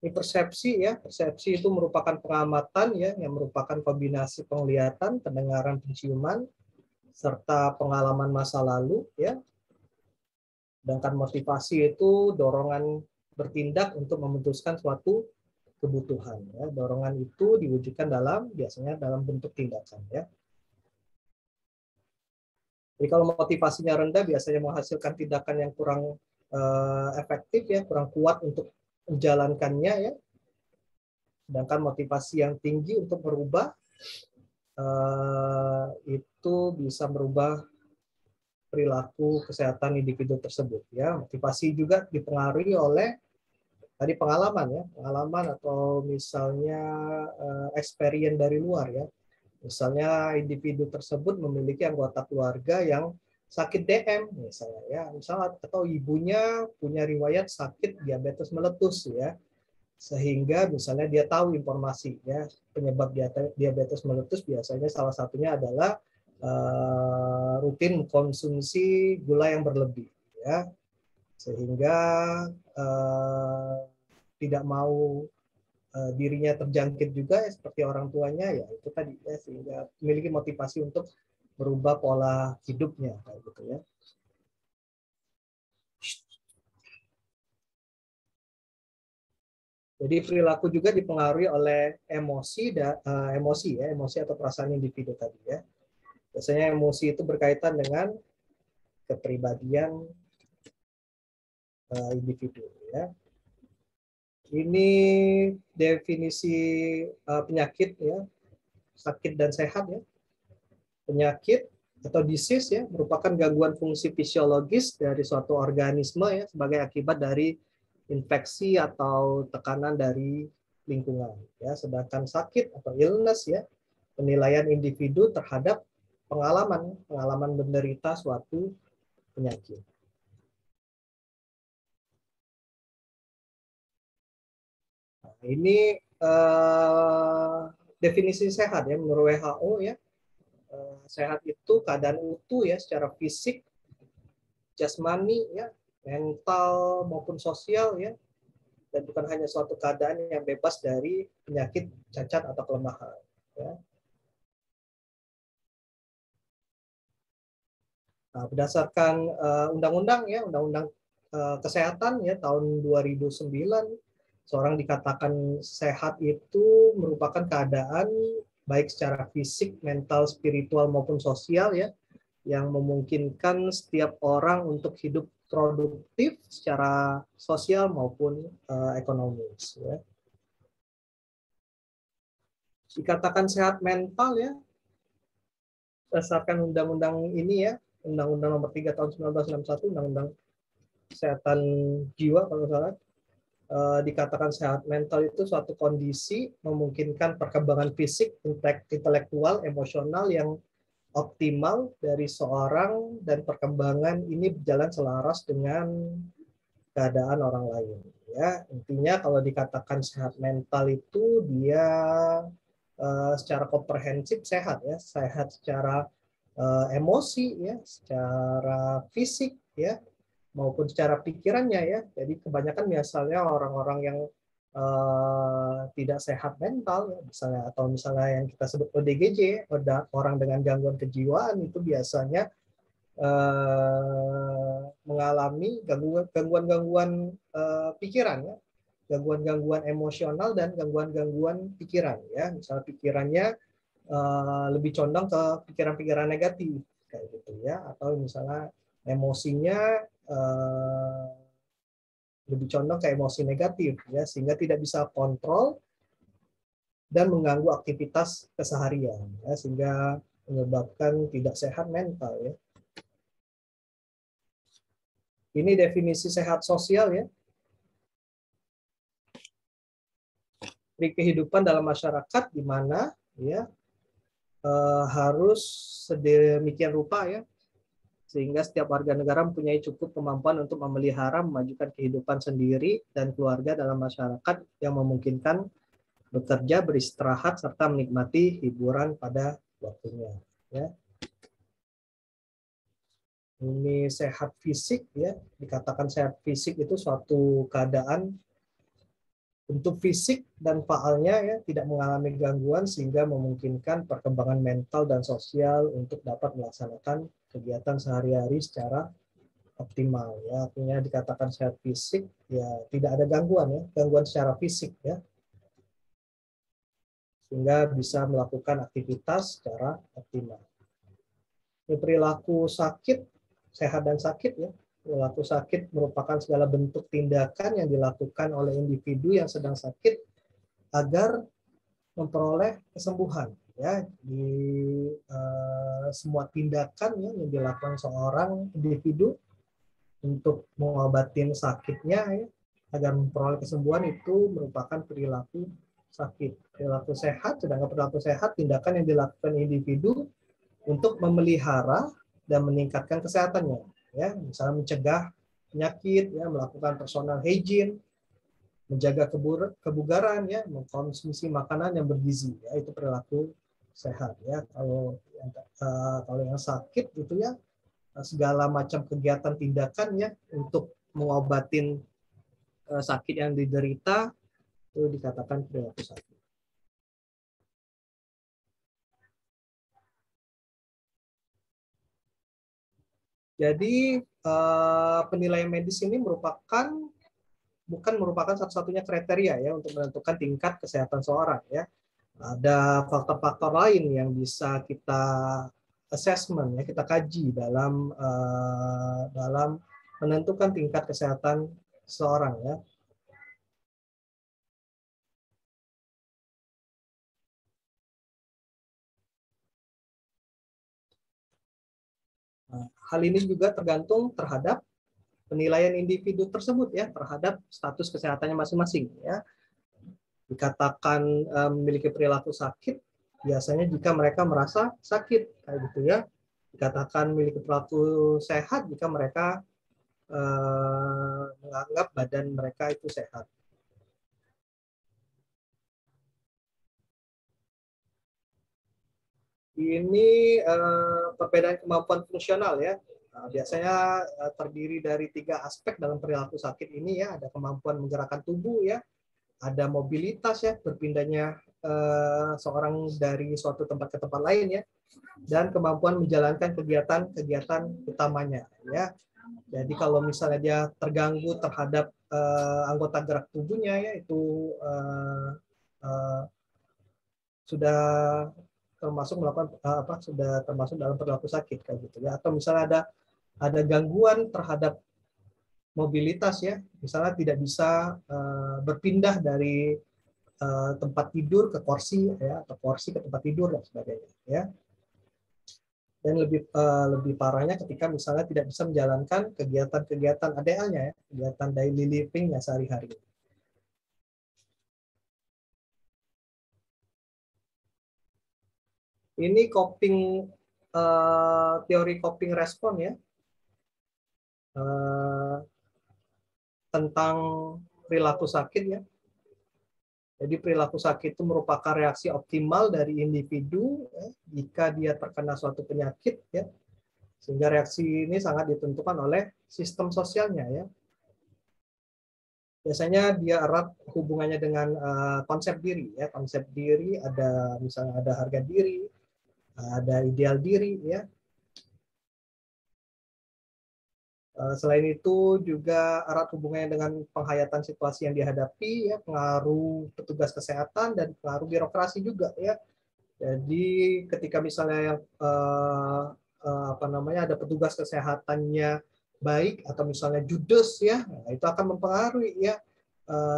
Ini persepsi ya, persepsi itu merupakan pengamatan ya, yang merupakan kombinasi penglihatan, pendengaran, penciuman, serta pengalaman masa lalu ya. Sedangkan motivasi itu dorongan bertindak untuk memutuskan suatu kebutuhan ya. Dorongan itu diwujudkan biasanya dalam bentuk tindakan ya. Jadi kalau motivasinya rendah biasanya menghasilkan tindakan yang kurang efektif ya, kurang kuat untuk menjalankannya ya. Sedangkan motivasi yang tinggi untuk berubah itu bisa merubah perilaku kesehatan individu tersebut ya. Motivasi juga dipengaruhi oleh tadi pengalaman ya, pengalaman atau misalnya experience dari luar ya. Misalnya individu tersebut memiliki anggota keluarga yang sakit DM misalnya ya, misalnya atau ibunya punya riwayat sakit diabetes meletus ya, sehingga misalnya dia tahu informasi ya penyebab diabetes meletus biasanya salah satunya adalah rutin konsumsi gula yang berlebih ya, sehingga tidak mau dirinya terjangkit juga ya, seperti orang tuanya ya itu tadi ya, sehingga memiliki motivasi untuk merubah pola hidupnya kayak gitu ya. Jadi perilaku juga dipengaruhi oleh emosi emosi atau perasaan individu tadi ya. Biasanya emosi itu berkaitan dengan kepribadian individu ya. Ini definisi penyakit ya, sakit dan sehat ya. Penyakit atau disease ya merupakan gangguan fungsi fisiologis dari suatu organisme ya sebagai akibat dari infeksi atau tekanan dari lingkungan ya. Sedangkan sakit atau illness ya penilaian individu terhadap pengalaman menderita suatu penyakit. Nah, ini definisi sehat ya menurut WHO ya. Sehat itu keadaan utuh ya secara fisik, jasmani ya, mental maupun sosial ya, dan bukan hanya suatu keadaan yang bebas dari penyakit, cacat atau kelemahan ya. Nah, berdasarkan undang-undang ya, undang-undang kesehatan ya tahun 2009, seorang dikatakan sehat itu merupakan keadaan baik secara fisik, mental, spiritual maupun sosial ya, yang memungkinkan setiap orang untuk hidup produktif secara sosial maupun ekonomis ya. Dikatakan sehat mental ya berdasarkan undang-undang ini ya, Undang-Undang Nomor 3 Tahun 1961, Undang-Undang Kesehatan Jiwa kalau salah. dikatakan sehat mental itu suatu kondisi memungkinkan perkembangan fisik, intelektual, emosional yang optimal dari seorang dan perkembangan ini berjalan selaras dengan keadaan orang lain. Ya, intinya kalau dikatakan sehat mental itu dia secara komprehensif sehat ya, sehat secara emosi ya, secara fisik ya, maupun secara pikirannya ya. Jadi kebanyakan misalnya orang-orang yang tidak sehat mental ya, misalnya atau misalnya yang kita sebut ODGJ, orang dengan gangguan kejiwaan itu biasanya mengalami gangguan-gangguan pikiran ya, gangguan-gangguan emosional dan gangguan-gangguan pikiran ya. Misalnya pikirannya lebih condong ke pikiran-pikiran negatif kayak gitu ya, atau misalnya emosinya lebih condong ke emosi negatif ya, sehingga tidak bisa kontrol dan mengganggu aktivitas keseharian ya, sehingga menyebabkan tidak sehat mental ya. Ini definisi sehat sosial ya. Di kehidupan dalam masyarakat di mana ya harus sedemikian rupa ya, sehingga setiap warga negara mempunyai cukup kemampuan untuk memelihara, memajukan kehidupan sendiri dan keluarga dalam masyarakat yang memungkinkan bekerja, beristirahat, serta menikmati hiburan pada waktunya. Ya. Ini sehat fisik ya, dikatakan sehat fisik itu suatu keadaan bentuk fisik dan faalnya ya tidak mengalami gangguan sehingga memungkinkan perkembangan mental dan sosial untuk dapat melaksanakan kegiatan sehari-hari secara optimal ya. Artinya dikatakan sehat fisik ya tidak ada gangguan ya, gangguan secara fisik ya, sehingga bisa melakukan aktivitas secara optimal. Ini perilaku sakit, sehat dan sakit ya. Perilaku sakit merupakan segala bentuk tindakan yang dilakukan oleh individu yang sedang sakit agar memperoleh kesembuhan ya. Di semua tindakan ya, yang dilakukan seorang individu untuk mengobati sakitnya ya, agar memperoleh kesembuhan itu merupakan perilaku sakit. Perilaku sehat, sedangkan perilaku sehat tindakan yang dilakukan individu untuk memelihara dan meningkatkan kesehatannya ya, misalnya mencegah penyakit ya, melakukan personal hygiene, menjaga kebugaran ya, mengkonsumsi makanan yang bergizi ya, itu perilaku sehat ya. Kalau yang sakit itu ya segala macam kegiatan tindakan ya untuk mengobatin sakit yang diderita itu dikatakan perilaku sakit. Jadi penilaian medis ini bukan merupakan satu-satunya kriteria ya untuk menentukan tingkat kesehatan seorang ya. Ada faktor-faktor lain yang bisa kita assessment ya, kita kaji dalam menentukan tingkat kesehatan seorang ya. Hal ini juga tergantung terhadap penilaian individu tersebut ya, terhadap status kesehatannya masing-masing ya. Dikatakan memiliki perilaku sakit biasanya jika mereka merasa sakit kayak gitu ya. Dikatakan memiliki perilaku sehat jika mereka menganggap badan mereka itu sehat. Ini perbedaan kemampuan fungsional ya. Biasanya terdiri dari 3 aspek dalam perilaku sakit ini ya. Ada kemampuan menggerakkan tubuh ya, ada mobilitas ya, berpindahnya seorang dari suatu tempat ke tempat lain ya, dan kemampuan menjalankan kegiatan-kegiatan utamanya ya. Jadi kalau misalnya dia terganggu terhadap anggota gerak tubuhnya ya, itu sudah termasuk melakukan sudah termasuk dalam perilaku sakit kayak gitu ya. Atau misalnya ada gangguan terhadap mobilitas ya, misalnya tidak bisa berpindah dari tempat tidur ke kursi ya, atau kursi ke tempat tidur dan sebagainya ya. Dan lebih parahnya ketika misalnya tidak bisa menjalankan kegiatan-kegiatan ADL-nya ya, kegiatan daily living-nya sehari-hari. Ini teori coping respon ya, tentang perilaku sakit ya. Jadi perilaku sakit itu merupakan reaksi optimal dari individu ya, jika dia terkena suatu penyakit ya. Sehingga reaksi ini sangat ditentukan oleh sistem sosialnya ya. Biasanya dia erat hubungannya dengan konsep diri ya. Konsep diri ada misalnya ada harga diri, ada ideal diri ya. Selain itu juga erat hubungannya dengan penghayatan situasi yang dihadapi, ya, pengaruh petugas kesehatan dan pengaruh birokrasi juga ya. Jadi ketika misalnya yang ada petugas kesehatannya baik atau misalnya judes ya, nah, itu akan mempengaruhi ya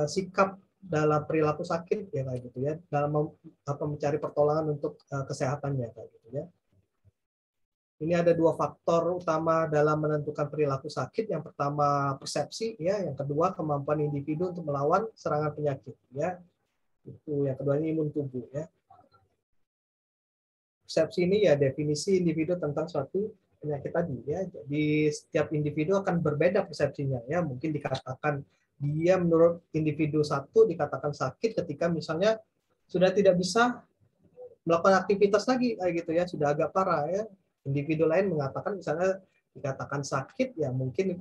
sikap dalam perilaku sakit ya kayak gitu ya, dalam mencari pertolongan untuk kesehatannya kayak gitu ya. Ini ada dua faktor utama dalam menentukan perilaku sakit. Yang pertama persepsi, ya. Yang kedua kemampuan individu untuk melawan serangan penyakit, ya. Itu yang kedua ini imun tubuh, ya. Persepsi ini ya definisi individu tentang suatu penyakit tadi, ya. Jadi setiap individu akan berbeda persepsinya, ya. Mungkin dikatakan dia menurut individu satu dikatakan sakit ketika misalnya sudah tidak bisa melakukan aktivitas lagi, kayak gitu ya, sudah agak parah, ya. Individu lain mengatakan misalnya dikatakan sakit ya mungkin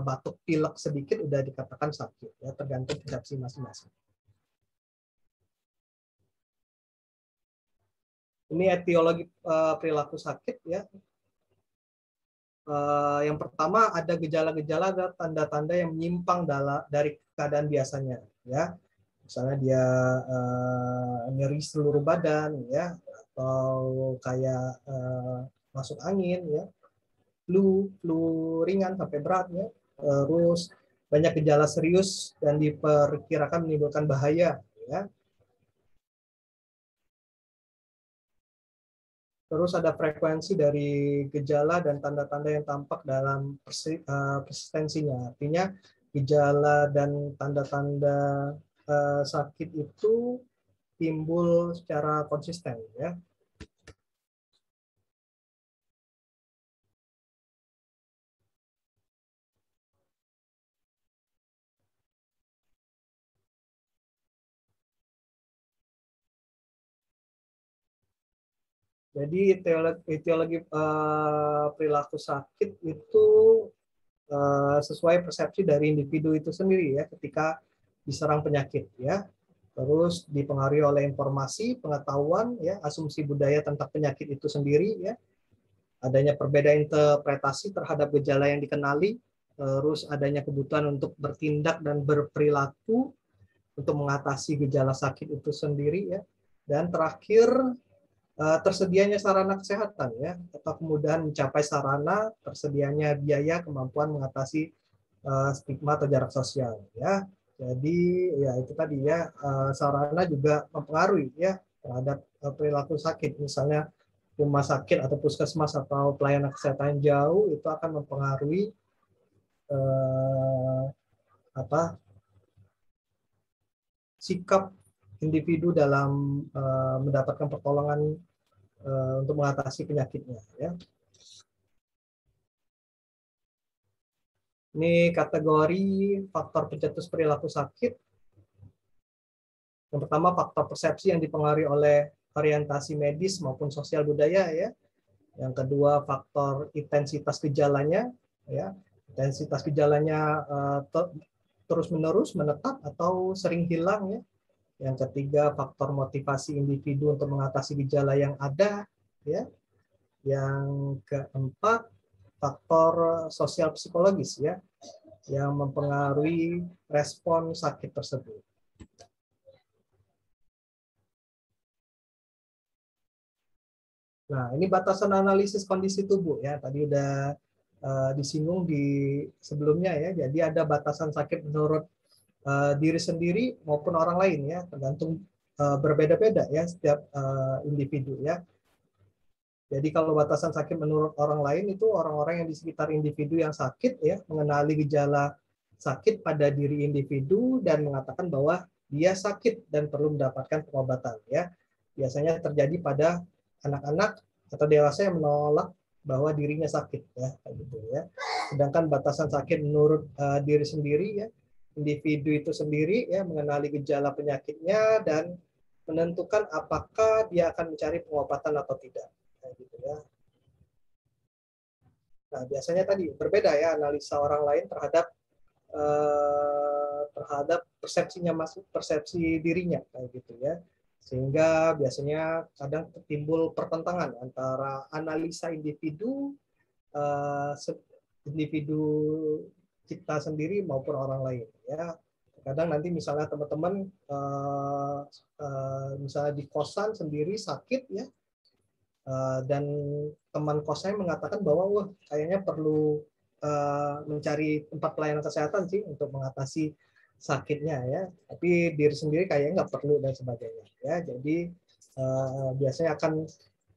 batuk pilek sedikit udah dikatakan sakit ya, tergantung persepsi masing-masing. Ini etiologi perilaku sakit ya. Yang pertama ada gejala-gejala dan tanda-tanda yang menyimpang dari keadaan biasanya ya. Misalnya dia nyeri seluruh badan ya, atau kayak masuk angin ya, flu ringan sampai berat ya, terus banyak gejala serius dan diperkirakan menimbulkan bahaya ya. Terus ada frekuensi dari gejala dan tanda-tanda yang tampak dalam persistensinya. Artinya gejala dan tanda-tanda sakit itu timbul secara konsisten ya. Jadi etiologi perilaku sakit itu sesuai persepsi dari individu itu sendiri ya ketika diserang penyakit ya. Terus dipengaruhi oleh informasi, pengetahuan ya, asumsi budaya tentang penyakit itu sendiri ya. Adanya perbedaan interpretasi terhadap gejala yang dikenali, terus adanya kebutuhan untuk bertindak dan berperilaku untuk mengatasi gejala sakit itu sendiri ya. Dan terakhir tersedianya sarana kesehatan ya, atau kemudahan mencapai sarana, tersedianya biaya, kemampuan mengatasi stigma atau jarak sosial ya. Jadi ya itu tadi ya, sarana juga mempengaruhi ya terhadap perilaku sakit. Misalnya rumah sakit atau puskesmas atau pelayanan kesehatan jauh itu akan mempengaruhi sikap individu dalam mendapatkan pertolongan untuk mengatasi penyakitnya ya. Ini kategori faktor pencetus perilaku sakit. Yang pertama faktor persepsi yang dipengaruhi oleh orientasi medis maupun sosial budaya ya. Yang kedua faktor intensitas gejalanya ya. Intensitas gejalanya terus-menerus, menetap atau sering hilang ya. Yang ketiga faktor motivasi individu untuk mengatasi gejala yang ada ya. Yang keempat faktor sosial psikologis ya yang mempengaruhi respon sakit tersebut. Nah, ini batasan analisis kondisi tubuh ya. Tadi udah disinggung di sebelumnya ya. Jadi ada batasan sakit menurut diri sendiri maupun orang lain ya, tergantung berbeda-beda ya setiap individu ya. Jadi kalau batasan sakit menurut orang lain itu orang-orang yang di sekitar individu yang sakit ya, mengenali gejala sakit pada diri individu dan mengatakan bahwa dia sakit dan perlu mendapatkan pengobatan ya. Biasanya terjadi pada anak-anak atau dewasa yang menolak bahwa dirinya sakit ya, kayak gitu ya. Sedangkan batasan sakit menurut diri sendiri ya, individu itu sendiri ya mengenali gejala penyakitnya dan menentukan apakah dia akan mencari pengobatan atau tidak, kayak gitu ya. Nah, biasanya tadi berbeda ya analisa orang lain terhadap persepsinya masuk, persepsi dirinya kayak gitu ya. Sehingga biasanya kadang timbul pertentangan antara analisa individu individu kita sendiri maupun orang lain ya. Kadang nanti misalnya teman-teman misalnya di kosan sendiri sakit ya, dan teman kosnya mengatakan bahwa wah kayaknya perlu mencari tempat pelayanan kesehatan sih untuk mengatasi sakitnya ya, tapi diri sendiri kayaknya nggak perlu dan sebagainya ya. Jadi biasanya akan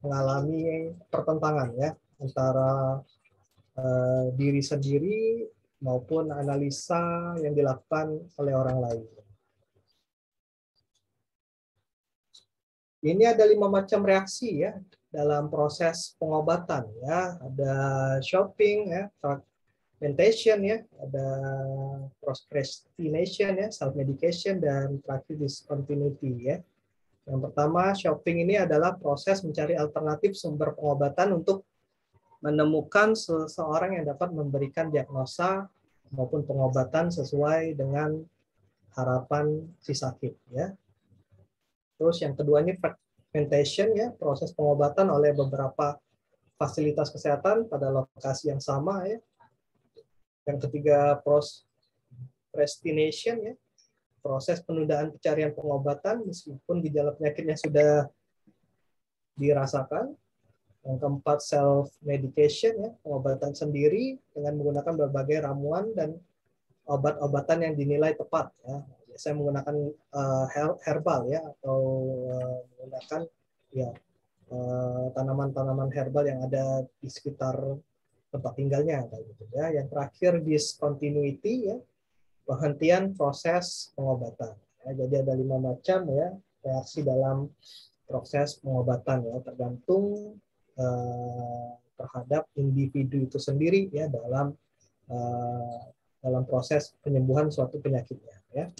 mengalami pertentangan ya antara diri sendiri maupun analisa yang dilakukan oleh orang lain. Ini ada 5 macam reaksi ya dalam proses pengobatan ya. Ada shopping ya, fragmentation ya, ada procrastination ya, self medication, dan terakhir discontinuity ya. Yang pertama, shopping ini adalah proses mencari alternatif sumber pengobatan untuk menemukan seseorang yang dapat memberikan diagnosa maupun pengobatan sesuai dengan harapan si sakit ya. Terus yang kedua ini fragmentation ya, proses pengobatan oleh beberapa fasilitas kesehatan pada lokasi yang sama ya. Yang ketiga procrastination ya, proses penundaan pencarian pengobatan meskipun gejala penyakitnya sudah dirasakan. Yang keempat self medication ya, pengobatan sendiri dengan menggunakan berbagai ramuan dan obat-obatan yang dinilai tepat ya. Saya menggunakan herbal ya, atau menggunakan ya tanaman-tanaman herbal yang ada di sekitar tempat tinggalnya kayak gitu ya. Yang terakhir discontinuity ya, penghentian proses pengobatan ya. Jadi ada 5 macam ya reaksi dalam proses pengobatan ya, tergantung terhadap individu itu sendiri ya dalam proses penyembuhan suatu penyakitnya ya.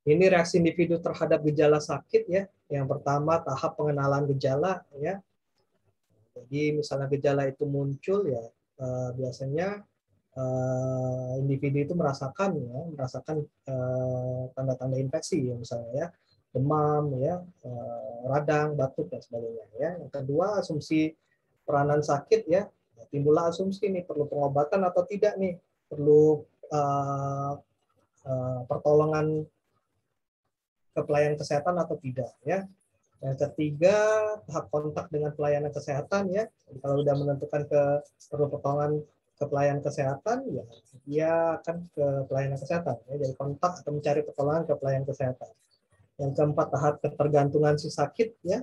Ini reaksi individu terhadap gejala sakit ya. Yang pertama tahap pengenalan gejala ya. Jadi misalnya gejala itu muncul ya, biasanya individu itu merasakan tanda-tanda infeksi ya, misalnya ya, demam ya, radang, batuk dan sebagainya ya. Yang kedua, asumsi peranan sakit ya. Timbullah asumsi nih perlu pengobatan atau tidak nih, perlu pertolongan ke pelayanan kesehatan atau tidak ya. Yang ketiga, tahap kontak dengan pelayanan kesehatan ya. Jadi kalau sudah menentukan perlu pertolongan ke pelayanan kesehatan ya, dia akan ke pelayanan kesehatan ya. Jadi kontak atau mencari pertolongan ke pelayanan kesehatan. Yang keempat, tahap ketergantungan si sakit ya.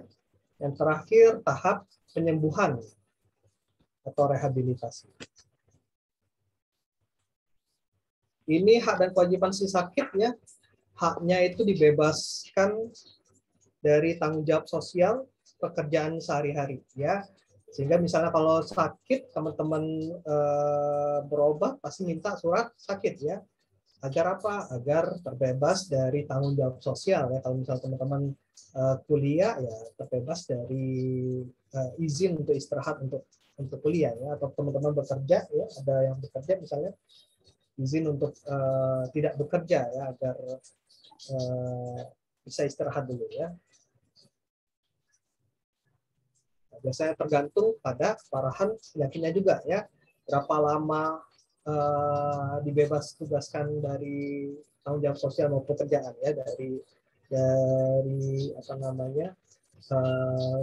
Yang terakhir, tahap penyembuhan atau rehabilitasi. Ini hak dan kewajiban si sakit ya. Haknya itu dibebaskan dari tanggung jawab sosial pekerjaan sehari-hari ya. Sehingga misalnya kalau sakit teman-teman berobat pasti minta surat sakit ya. Agar apa? Agar terbebas dari tanggung jawab sosial ya. Kalau misalnya teman-teman kuliah ya terbebas dari izin untuk istirahat untuk kuliah ya, atau teman-teman bekerja ya, ada yang bekerja misalnya izin untuk tidak bekerja ya, agar bisa istirahat dulu ya. Nah, biasanya tergantung pada keparahan penyakitnya juga ya, berapa lama dibebas tugaskan dari tanggung jawab sosial maupun pekerjaan ya, dari apa namanya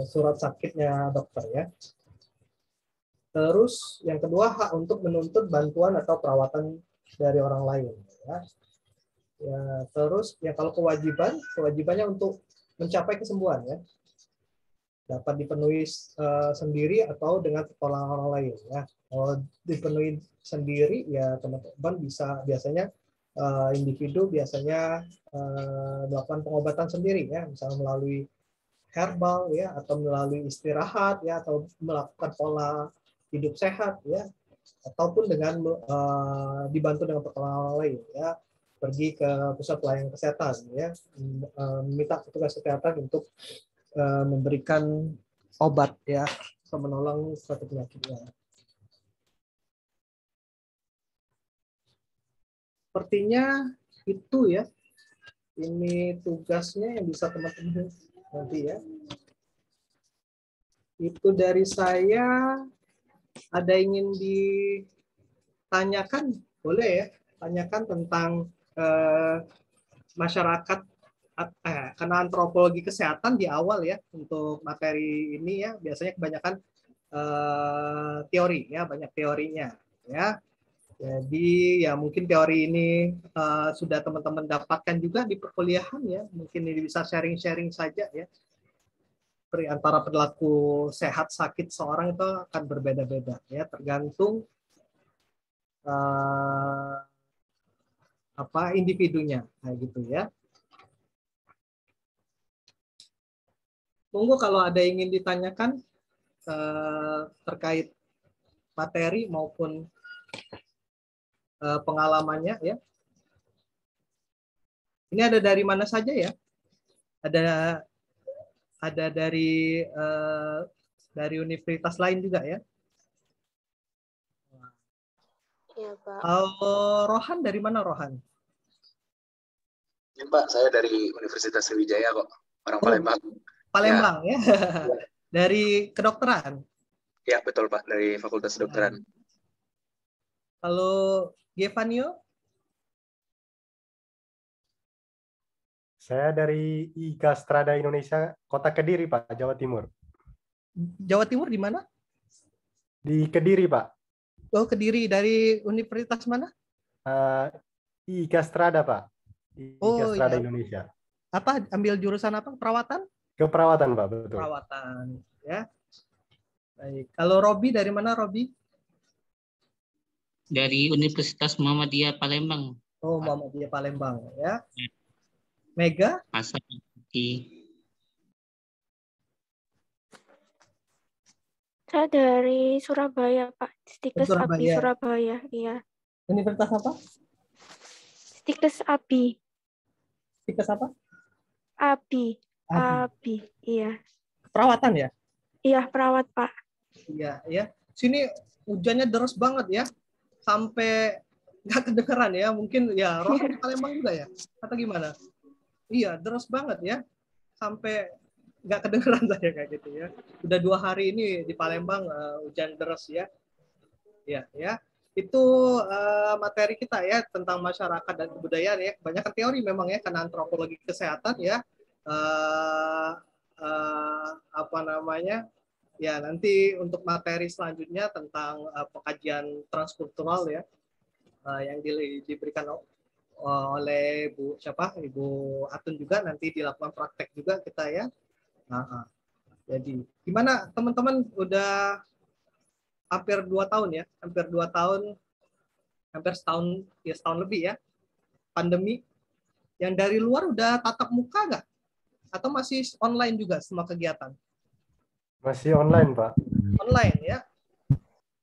surat sakitnya dokter ya. Terus yang kedua, hak untuk menuntut bantuan atau perawatan dari orang lain ya. Ya, terus ya kalau kewajibannya untuk mencapai kesembuhan ya, dapat dipenuhi sendiri atau dengan pertolongan orang lain ya. Kalau dipenuhi sendiri ya teman-teman biasanya individu biasanya melakukan pengobatan sendiri ya, misalnya melalui herbal ya, atau melalui istirahat ya, atau melakukan pola hidup sehat ya, ataupun dengan dibantu dengan pertolongan lain ya, pergi ke pusat pelayanan kesehatan ya, meminta petugas kesehatan untuk memberikan obat ya, atau menolong suatu penyakitnya. Sepertinya itu ya, ini tugasnya yang bisa teman-teman nanti ya. Itu dari saya. Ada ingin ditanyakan? Boleh ya, tanyakan tentang masyarakat, karena antropologi kesehatan di awal ya, untuk materi ini ya, biasanya kebanyakan teori ya, banyak teorinya ya. Jadi ya mungkin teori ini sudah teman-teman dapatkan juga di perkuliahan ya, mungkin ini bisa sharing-sharing saja ya. Antara perilaku sehat sakit seorang itu akan berbeda-beda ya, tergantung individunya kayak gitu ya. Monggo kalau ada yang ingin ditanyakan terkait materi maupun pengalamannya ya. Ini ada dari mana saja ya? Ada dari universitas lain juga ya. Iya, Pak. Rohan dari mana Rohan? Ya, Pak, saya dari Universitas Sriwijaya kok, orang Palembang. Palembang ya. Dari kedokteran? Ya, betul Pak, dari Fakultas Kedokteran. Kalau Gevanio? Saya dari IKA Strada Indonesia, Kota Kediri, Pak, Jawa Timur. Jawa Timur di mana? Di Kediri, Pak. Oh, Kediri. Dari universitas mana? IKA Strada, Pak. IKA Strada Indonesia. Apa? Ambil jurusan apa? Perawatan? Keperawatan, Pak, betul. Perawatan, ya. Baik. Kalau Robi dari mana, Robi? Dari Universitas Muhammadiyah Palembang. Oh, Muhammadiyah Palembang, ya. Mega? Pasar. Saya dari Surabaya, Pak. Stikes Abi Surabaya, iya. Universitas apa? Stikes Abi. Stikes apa? Abi, iya. Perawatan ya? Iya, perawat, Pak. Iya, ya. Sini hujannya deras banget ya. Sampai nggak kedengeran ya. Mungkin ya Rohan di Palembang juga ya? Atau gimana? Iya, deras banget ya. Sampai nggak kedengeran saya kayak gitu ya. Udah 2 hari ini di Palembang hujan deras ya. Ya, ya. Itu materi kita ya tentang masyarakat dan kebudayaan ya. Kebanyakan teori memang ya, karena antropologi kesehatan ya. Ya nanti untuk materi selanjutnya tentang pengkajian transkultural ya, yang diberikan oleh Ibu Atun juga, nanti dilakukan praktek juga kita ya. Jadi gimana teman-teman, udah hampir 2 tahun ya, hampir 2 tahun, hampir setahun lebih ya pandemi. Yang dari luar udah tatap muka nggak? Atau masih online juga semua kegiatan? Masih online, Pak. Online ya?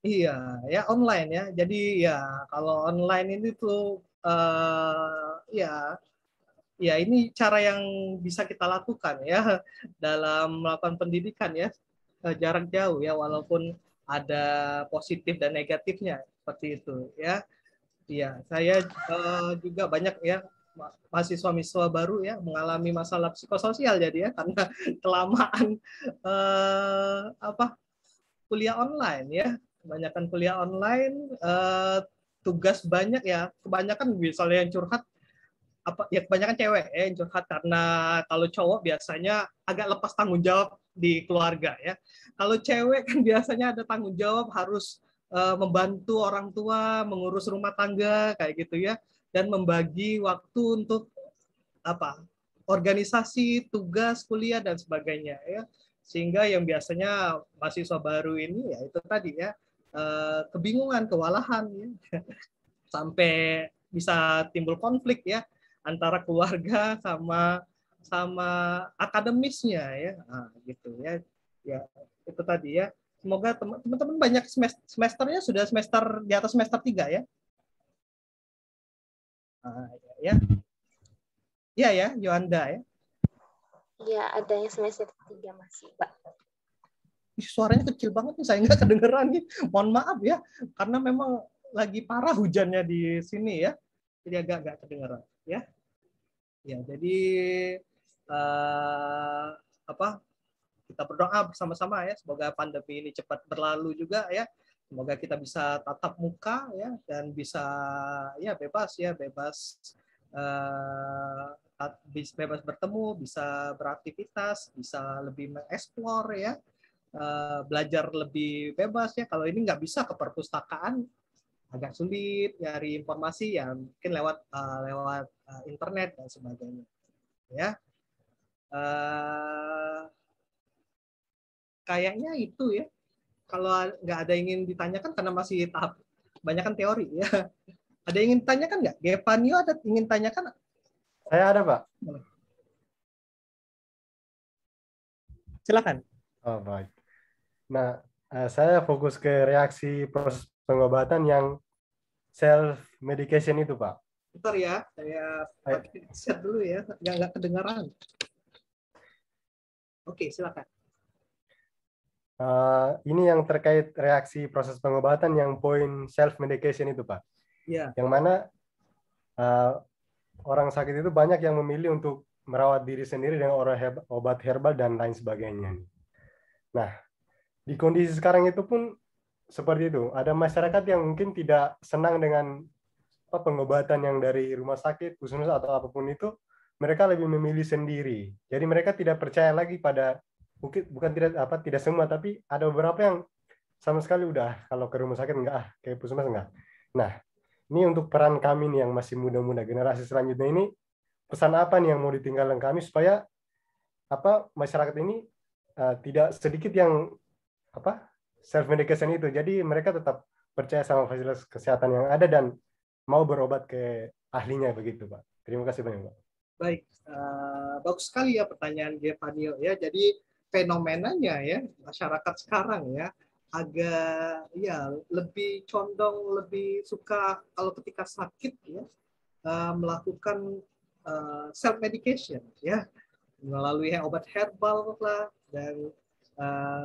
Iya, ya online ya. Jadi ya kalau online ini tuh ya ini cara yang bisa kita lakukan ya dalam melakukan pendidikan ya, jarak jauh ya, walaupun ada positif dan negatifnya seperti itu ya. Iya, saya juga banyak ya mahasiswa baru ya mengalami masalah psikososial jadi ya, karena kelamaan kuliah online ya, kebanyakan kuliah online, tugas banyak ya, kebanyakan misalnya yang curhat kebanyakan cewek yang curhat, karena kalau cowok biasanya agak lepas tanggung jawab di keluarga ya. Kalau cewek kan biasanya ada tanggung jawab, harus membantu orang tua mengurus rumah tangga kayak gitu ya, dan membagi waktu untuk organisasi, tugas kuliah dan sebagainya ya. Sehingga yang biasanya mahasiswa baru ini ya itu tadi ya, kebingungan, kewalahan ya. Sampai bisa timbul konflik ya antara keluarga sama akademisnya ya. Nah, gitu ya. Ya, itu tadi ya. Semoga teman-teman banyak semesternya sudah semester di atas semester 3 ya. Nah, ya. Iya ya, Yohanda ya. Ya, ada yang semester 3 masih, Pak. Suaranya kecil banget nih, saya nggak kedengeran nih. Mohon maaf ya, karena memang lagi parah hujannya di sini ya. Jadi agak kedengeran ya. Ya, jadi kita berdoa bersama-sama ya, semoga pandemi ini cepat berlalu juga ya. Semoga kita bisa tatap muka ya dan bisa ya bebas bebas bertemu, bisa beraktivitas, bisa lebih mengeksplor ya, belajar lebih bebas ya. Kalau ini nggak bisa ke perpustakaan, agak sulit nyari informasi ya, mungkin lewat internet dan sebagainya ya. Kayaknya itu ya. Kalau nggak ada yang ingin ditanyakan karena masih tahap banyak kan teori ya. Ada yang ingin ditanyakan nggak? Gevanio ada ingin tanyakan? Saya ada, Pak. Silakan. Oh, baik. Nah, saya fokus ke reaksi proses pengobatan yang self-medication itu, Pak. Bentar ya, saya pakai headset dulu ya, nggak kedengaran. Oke, silakan. Ini yang terkait reaksi proses pengobatan yang poin self-medication itu, Pak. Ya. Yang mana orang sakit itu banyak yang memilih untuk merawat diri sendiri dengan obat herbal dan lain sebagainya. Nah, di kondisi sekarang itu pun seperti itu. Ada masyarakat yang mungkin tidak senang dengan pengobatan yang dari rumah sakit, puskesmas atau apapun itu, mereka lebih memilih sendiri. Jadi mereka tidak percaya lagi pada, mungkin bukan tidak semua, tapi ada beberapa yang sama sekali udah kalau ke rumah sakit enggak, kayak puskesmas enggak. Nah, ini untuk peran kami nih yang masih muda-muda, generasi selanjutnya ini, pesan apa nih yang mau ditinggalkan kami supaya masyarakat ini tidak sedikit yang self medication itu. Jadi mereka tetap percaya sama fasilitas kesehatan yang ada dan mau berobat ke ahlinya begitu, Pak. Terima kasih banyak, Pak. Baik, bagus sekali ya pertanyaan Gevanio ya. Jadi fenomenanya ya masyarakat sekarang ya agak ya lebih condong, lebih suka kalau ketika sakit ya melakukan self medication ya melalui obat herbal lah dan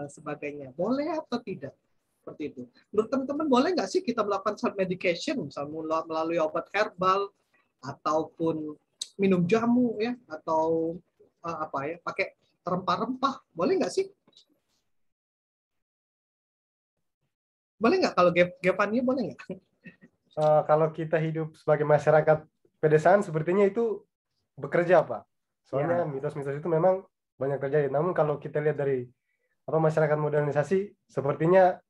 sebagainya. Boleh atau tidak? Seperti itu. Menurut teman-teman boleh nggak sih kita melakukan self medication misalnya melalui obat herbal ataupun minum jamu ya atau pakai rempah-rempah, boleh nggak sih? Boleh nggak kalau Gevanio boleh nggak? Kalau kita hidup sebagai masyarakat pedesaan sepertinya itu bekerja, Pak. Soalnya mitos-mitos itu memang banyak terjadi. Namun kalau kita lihat dari masyarakat modernisasi sepertinya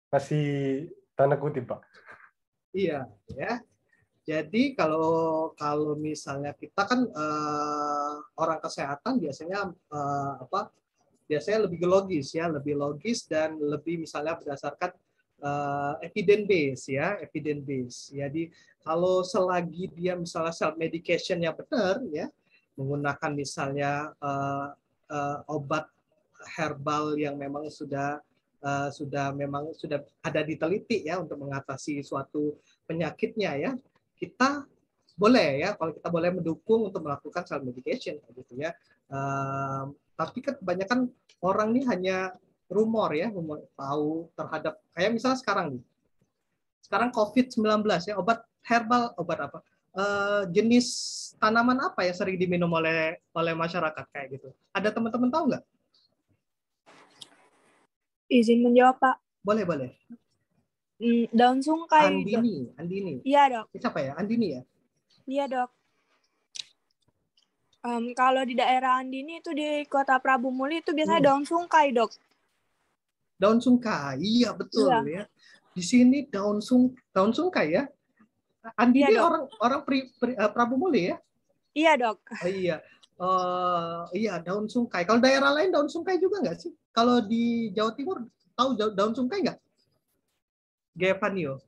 masih tanda kutip, Pak. Iya, ya. Jadi kalau misalnya kita kan orang kesehatan biasanya biasanya lebih logis ya, lebih logis dan lebih misalnya berdasarkan evidence base. Jadi kalau selagi dia misalnya self medication-nya benar ya, menggunakan misalnya obat herbal yang memang sudah ada diteliti ya untuk mengatasi suatu penyakitnya ya, kita boleh ya, kalau kita boleh mendukung untuk melakukan self medication gitu ya. Tapi kan kebanyakan orang ini hanya rumor tahu terhadap kayak misalnya sekarang COVID-19 ya, obat herbal, obat apa? Jenis tanaman apa yang sering diminum oleh masyarakat kayak gitu? Ada teman-teman tahu nggak? Izin menjawab, Pak. Boleh. Daun sungkai. Andini. Iya, Dok. Siapa ya? Andini ya? Iya, Dok. Kalau di daerah Andini itu di Kota Prabu Muli itu biasanya daun sungkai, Dok. Daun sungkai, iya betul ya. Di sini daun sungkai ya. Andini iya, orang Prabu Muli ya? Iya, Dok. Oh, iya. Iya, daun sungkai. Kalau daerah lain daun sungkai juga nggak sih? Kalau di Jawa Timur tahu daun sungkai nggak? Gevanio.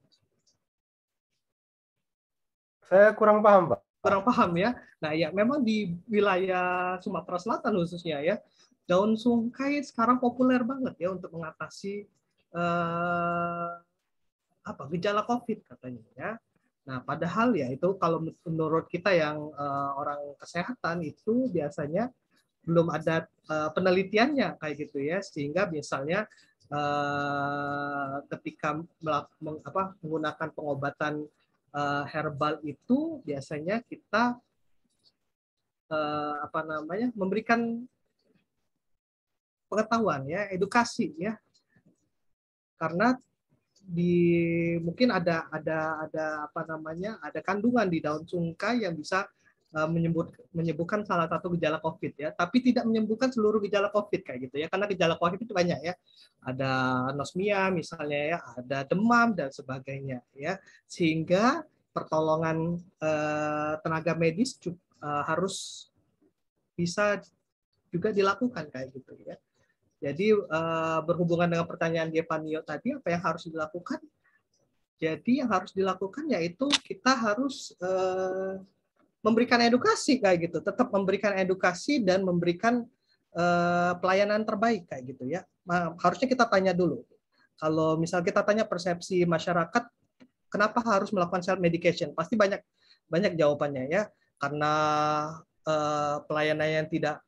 Saya kurang paham, Pak. Kurang paham ya. Nah, ya memang di wilayah Sumatera Selatan khususnya ya, daun sungkai sekarang populer banget ya untuk mengatasi gejala COVID katanya ya. Nah, padahal ya itu kalau menurut kita yang orang kesehatan itu biasanya belum ada penelitiannya kayak gitu ya, sehingga misalnya ketika menggunakan pengobatan herbal itu biasanya kita memberikan pengetahuan ya, edukasi ya, karena mungkin ada kandungan di daun sungkai yang bisa menyembuhkan salah satu gejala COVID ya, tapi tidak menyembuhkan seluruh gejala COVID kayak gitu ya, karena gejala COVID itu banyak ya, ada anosmia misalnya ya, ada demam dan sebagainya ya, sehingga pertolongan tenaga medis harus bisa juga dilakukan kayak gitu ya. Jadi berhubungan dengan pertanyaan Gevanio tadi, apa yang harus dilakukan? Jadi yang harus dilakukan yaitu kita harus memberikan edukasi kayak gitu, tetap memberikan edukasi dan memberikan pelayanan terbaik kayak gitu ya. Harusnya kita tanya dulu. Kalau misal kita tanya persepsi masyarakat, kenapa harus melakukan self medication? Pasti banyak jawabannya ya. Karena pelayanan yang tidak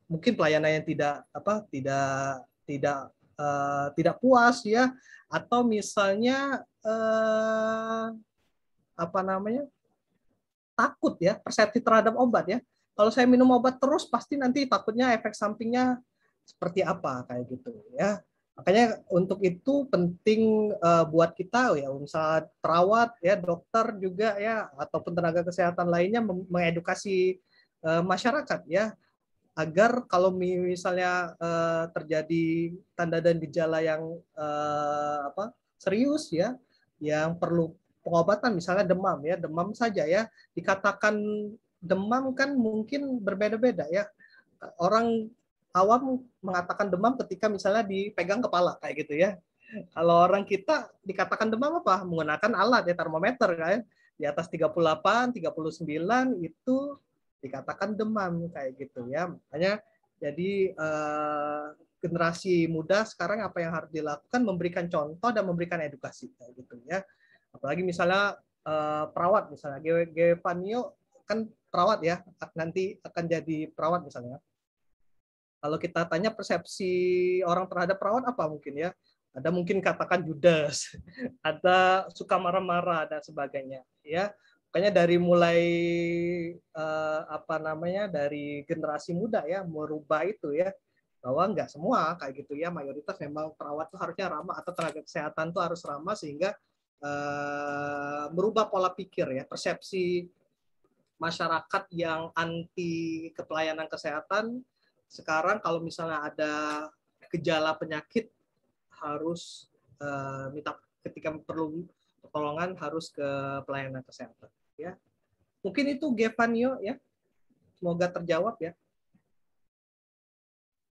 puas ya, atau misalnya takut ya, persepsi terhadap obat ya. Kalau saya minum obat terus pasti nanti takutnya efek sampingnya seperti apa kayak gitu ya. Makanya untuk itu penting buat kita ya, misalnya perawat ya, dokter juga ya, ataupun tenaga kesehatan lainnya mengedukasi masyarakat ya, agar kalau misalnya terjadi tanda dan gejala yang serius ya, yang perlu pengobatan, misalnya demam ya, demam saja ya, dikatakan demam kan mungkin berbeda-beda ya. Orang awam mengatakan demam ketika misalnya dipegang kepala kayak gitu ya. Kalau orang kita dikatakan demam apa? Menggunakan alat ya, termometer kan, di atas 38, 39 itu dikatakan demam kayak gitu ya. Makanya jadi generasi muda sekarang apa yang harus dilakukan, memberikan contoh dan memberikan edukasi kayak gitu ya. Apalagi misalnya perawat, misalnya Gevanio kan perawat ya, nanti akan jadi perawat misalnya. Kalau kita tanya persepsi orang terhadap perawat apa mungkin ya? Ada mungkin katakan judes, ada suka marah-marah dan sebagainya ya. Makanya dari mulai dari generasi muda ya merubah itu ya, bahwa nggak semua kayak gitu ya, mayoritas memang perawat itu harusnya ramah atau tenaga kesehatan itu harus ramah, sehingga merubah pola pikir ya, persepsi masyarakat yang anti kepelayanan kesehatan. Sekarang kalau misalnya ada gejala penyakit harus ketika perlu pertolongan harus ke pelayanan kesehatan ya. Mungkin itu Gevanio ya. Semoga terjawab ya.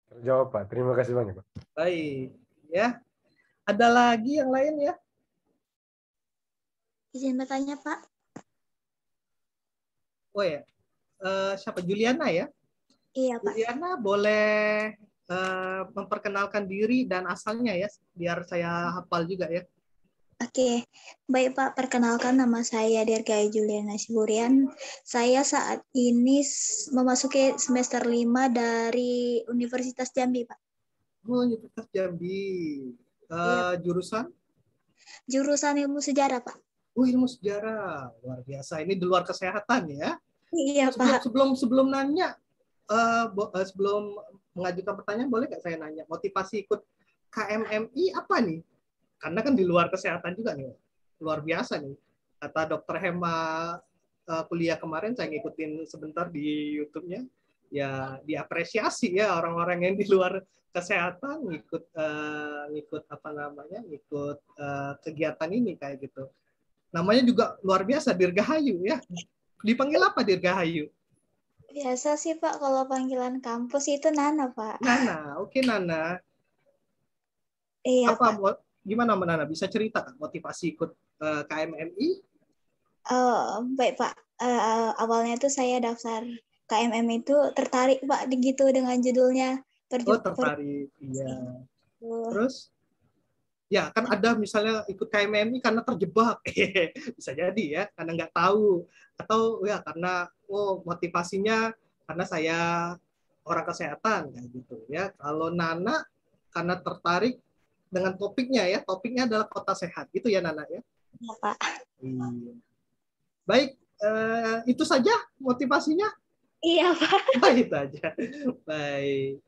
Terjawab, Pak. Terima kasih banyak, Pak. Baik ya. Ada lagi yang lain ya? Izin bertanya, Pak. Oh ya. Siapa? Juliana ya? Iya, Pak. Juliana boleh memperkenalkan diri dan asalnya ya, biar saya hafal juga ya. Oke, baik Pak. Perkenalkan, nama saya Dirgai Juliana Siburian. Saya saat ini memasuki semester 5 dari Universitas Jambi, Pak. Oh, Universitas Jambi. Jurusan? Jurusan Ilmu Sejarah, Pak. Oh, Ilmu Sejarah. Luar biasa. Ini di luar kesehatan ya. Iya, Pak. Sebelum nanya, sebelum mengajukan pertanyaan, boleh nggak saya nanya motivasi ikut KMMI apa nih? Karena kan di luar kesehatan juga nih, luar biasa nih. Kata Dokter Hema kuliah kemarin, saya ngikutin sebentar di YouTube-nya, ya diapresiasi ya orang-orang yang di luar kesehatan ngikut kegiatan ini kayak gitu. Namanya juga luar biasa, Dirgahayu ya. Dipanggil apa Dirgahayu? Biasa sih Pak, kalau panggilan kampus itu Nana, Pak. Nana, oke Nana. Iya, apa, Pak. Gimana Nana? Bisa cerita motivasi ikut KMMI? Baik Pak, awalnya tuh saya daftar KMM itu tertarik Pak gitu dengan judulnya. Oh, tertarik, iya. Terus? Ya, kan ada misalnya ikut KMMI karena terjebak. Bisa jadi ya, karena nggak tahu. Atau ya karena motivasinya karena saya orang kesehatan, kayak gitu ya. Kalau Nana karena tertarik dengan topiknya ya, topiknya adalah kota sehat. Gitu ya Nana ya? Iya Pak. Iya. Baik, itu saja motivasinya? Iya Pak. Oh, itu aja. Baik.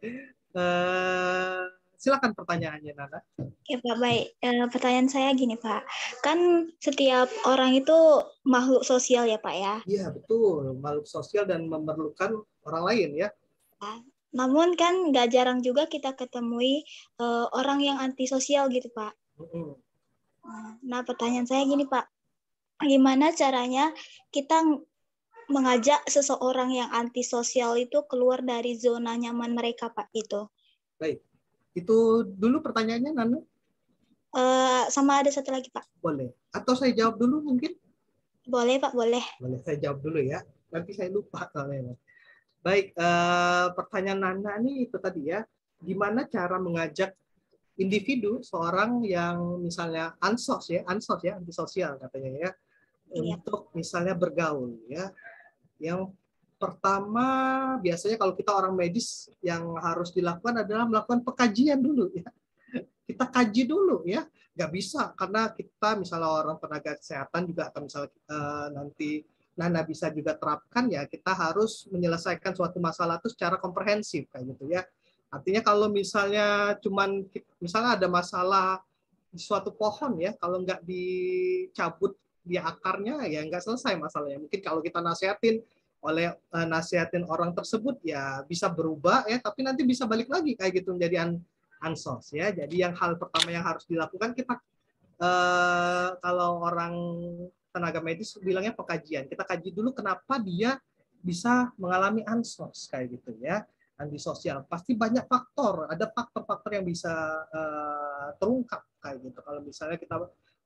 Silakan pertanyaannya Nana. Ya Pak, baik. Pertanyaan saya gini Pak, kan setiap orang itu makhluk sosial ya Pak ya? Iya betul, makhluk sosial dan memerlukan orang lain ya. Namun kan nggak jarang juga kita ketemui orang yang antisosial gitu Pak. Nah pertanyaan saya gini Pak, gimana caranya kita mengajak seseorang yang antisosial itu keluar dari zona nyaman mereka Pak itu? Baik, itu dulu pertanyaannya Nana? Sama ada satu lagi Pak. Boleh. Atau saya jawab dulu mungkin? Boleh Pak, boleh. Boleh, saya jawab dulu ya. Nanti saya lupa soalnya. Baik, pertanyaan Nana ini itu tadi ya. Gimana cara mengajak individu seorang yang misalnya ansos ya, antisosial katanya ya, untuk misalnya bergaul ya. Yang pertama biasanya kalau kita orang medis yang harus dilakukan adalah melakukan pengkajian dulu ya. Kita kaji dulu ya, nggak bisa karena kita misalnya orang tenaga kesehatan juga akan misalnya nanti Nana bisa juga terapkan ya, kita harus menyelesaikan suatu masalah itu secara komprehensif kayak gitu ya. Artinya kalau misalnya misalnya ada masalah di suatu pohon ya, kalau nggak dicabut dia akarnya ya nggak selesai masalahnya. Mungkin kalau kita nasihatin orang tersebut ya bisa berubah ya, tapi nanti bisa balik lagi kayak gitu menjadi ansos ya. Jadi yang hal pertama yang harus dilakukan kita kalau orang tenaga medis bilangnya pengkajian. Kita kaji dulu kenapa dia bisa mengalami ansos kayak gitu ya, antisosial. Pasti banyak faktor, ada faktor-faktor yang bisa terungkap kayak gitu. Kalau misalnya kita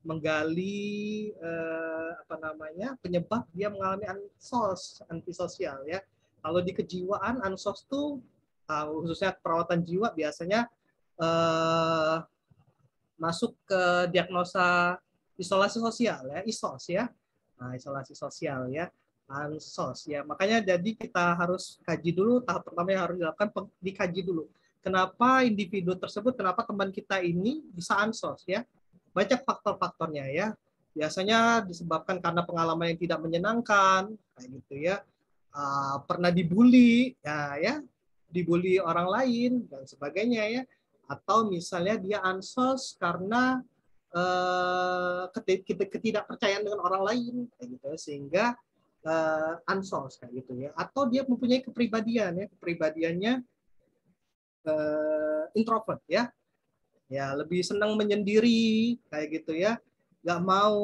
menggali penyebab dia mengalami antisosial ya. Kalau di kejiwaan ansos tuh khususnya perawatan jiwa biasanya masuk ke diagnosa isolasi sosial ya, ISOS ya. Nah, isolasi sosial ya, ansos ya. Makanya jadi kita harus kaji dulu, tahap pertama yang harus dilakukan dikaji dulu. Kenapa individu tersebut, kenapa teman kita ini bisa ansos ya? Banyak faktor-faktornya ya. Biasanya disebabkan karena pengalaman yang tidak menyenangkan, kayak gitu ya. Pernah dibully, ya, dibully orang lain dan sebagainya ya. Atau misalnya dia ansos karena ketidakpercayaan dengan orang lain, kayak gitu ya. Sehingga ansos kayak gitu ya. Atau dia mempunyai kepribadian ya, kepribadiannya introvert ya. Ya, lebih senang menyendiri kayak gitu ya, nggak mau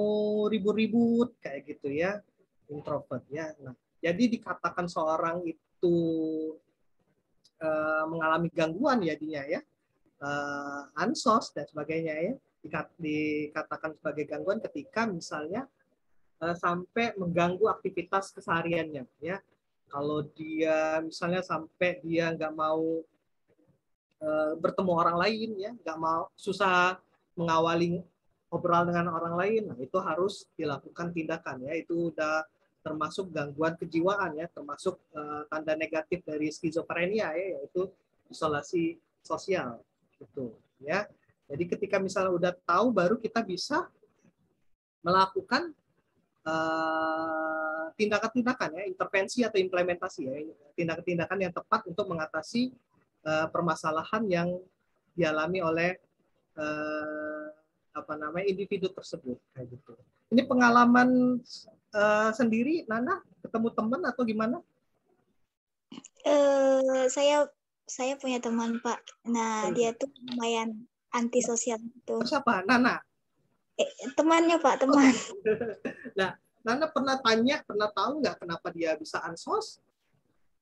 ribut-ribut kayak gitu ya, introvert ya. Nah, jadi dikatakan seorang itu mengalami gangguan ya dia ya, ansos dan sebagainya ya, dikatakan sebagai gangguan ketika misalnya sampai mengganggu aktivitas kesehariannya ya. Kalau dia misalnya sampai dia nggak mau bertemu orang lain ya, nggak mau, susah mengawali obrolan dengan orang lain, nah itu harus dilakukan tindakan ya. Itu udah termasuk gangguan kejiwaan ya, termasuk tanda negatif dari skizofrenia ya, yaitu isolasi sosial gitu ya. Jadi ketika misalnya udah tahu baru kita bisa melakukan tindakan-tindakan ya, intervensi atau implementasi ya, tindakan-tindakan yang tepat untuk mengatasi permasalahan yang dialami oleh individu tersebut kayak gitu. Ini pengalaman sendiri Nana ketemu teman atau gimana? Saya punya teman Pak. Nah dia tuh lumayan antisosial gitu. Siapa? Nana? Temannya Pak, teman. Nah, Nana pernah tahu nggak kenapa dia bisa ansos?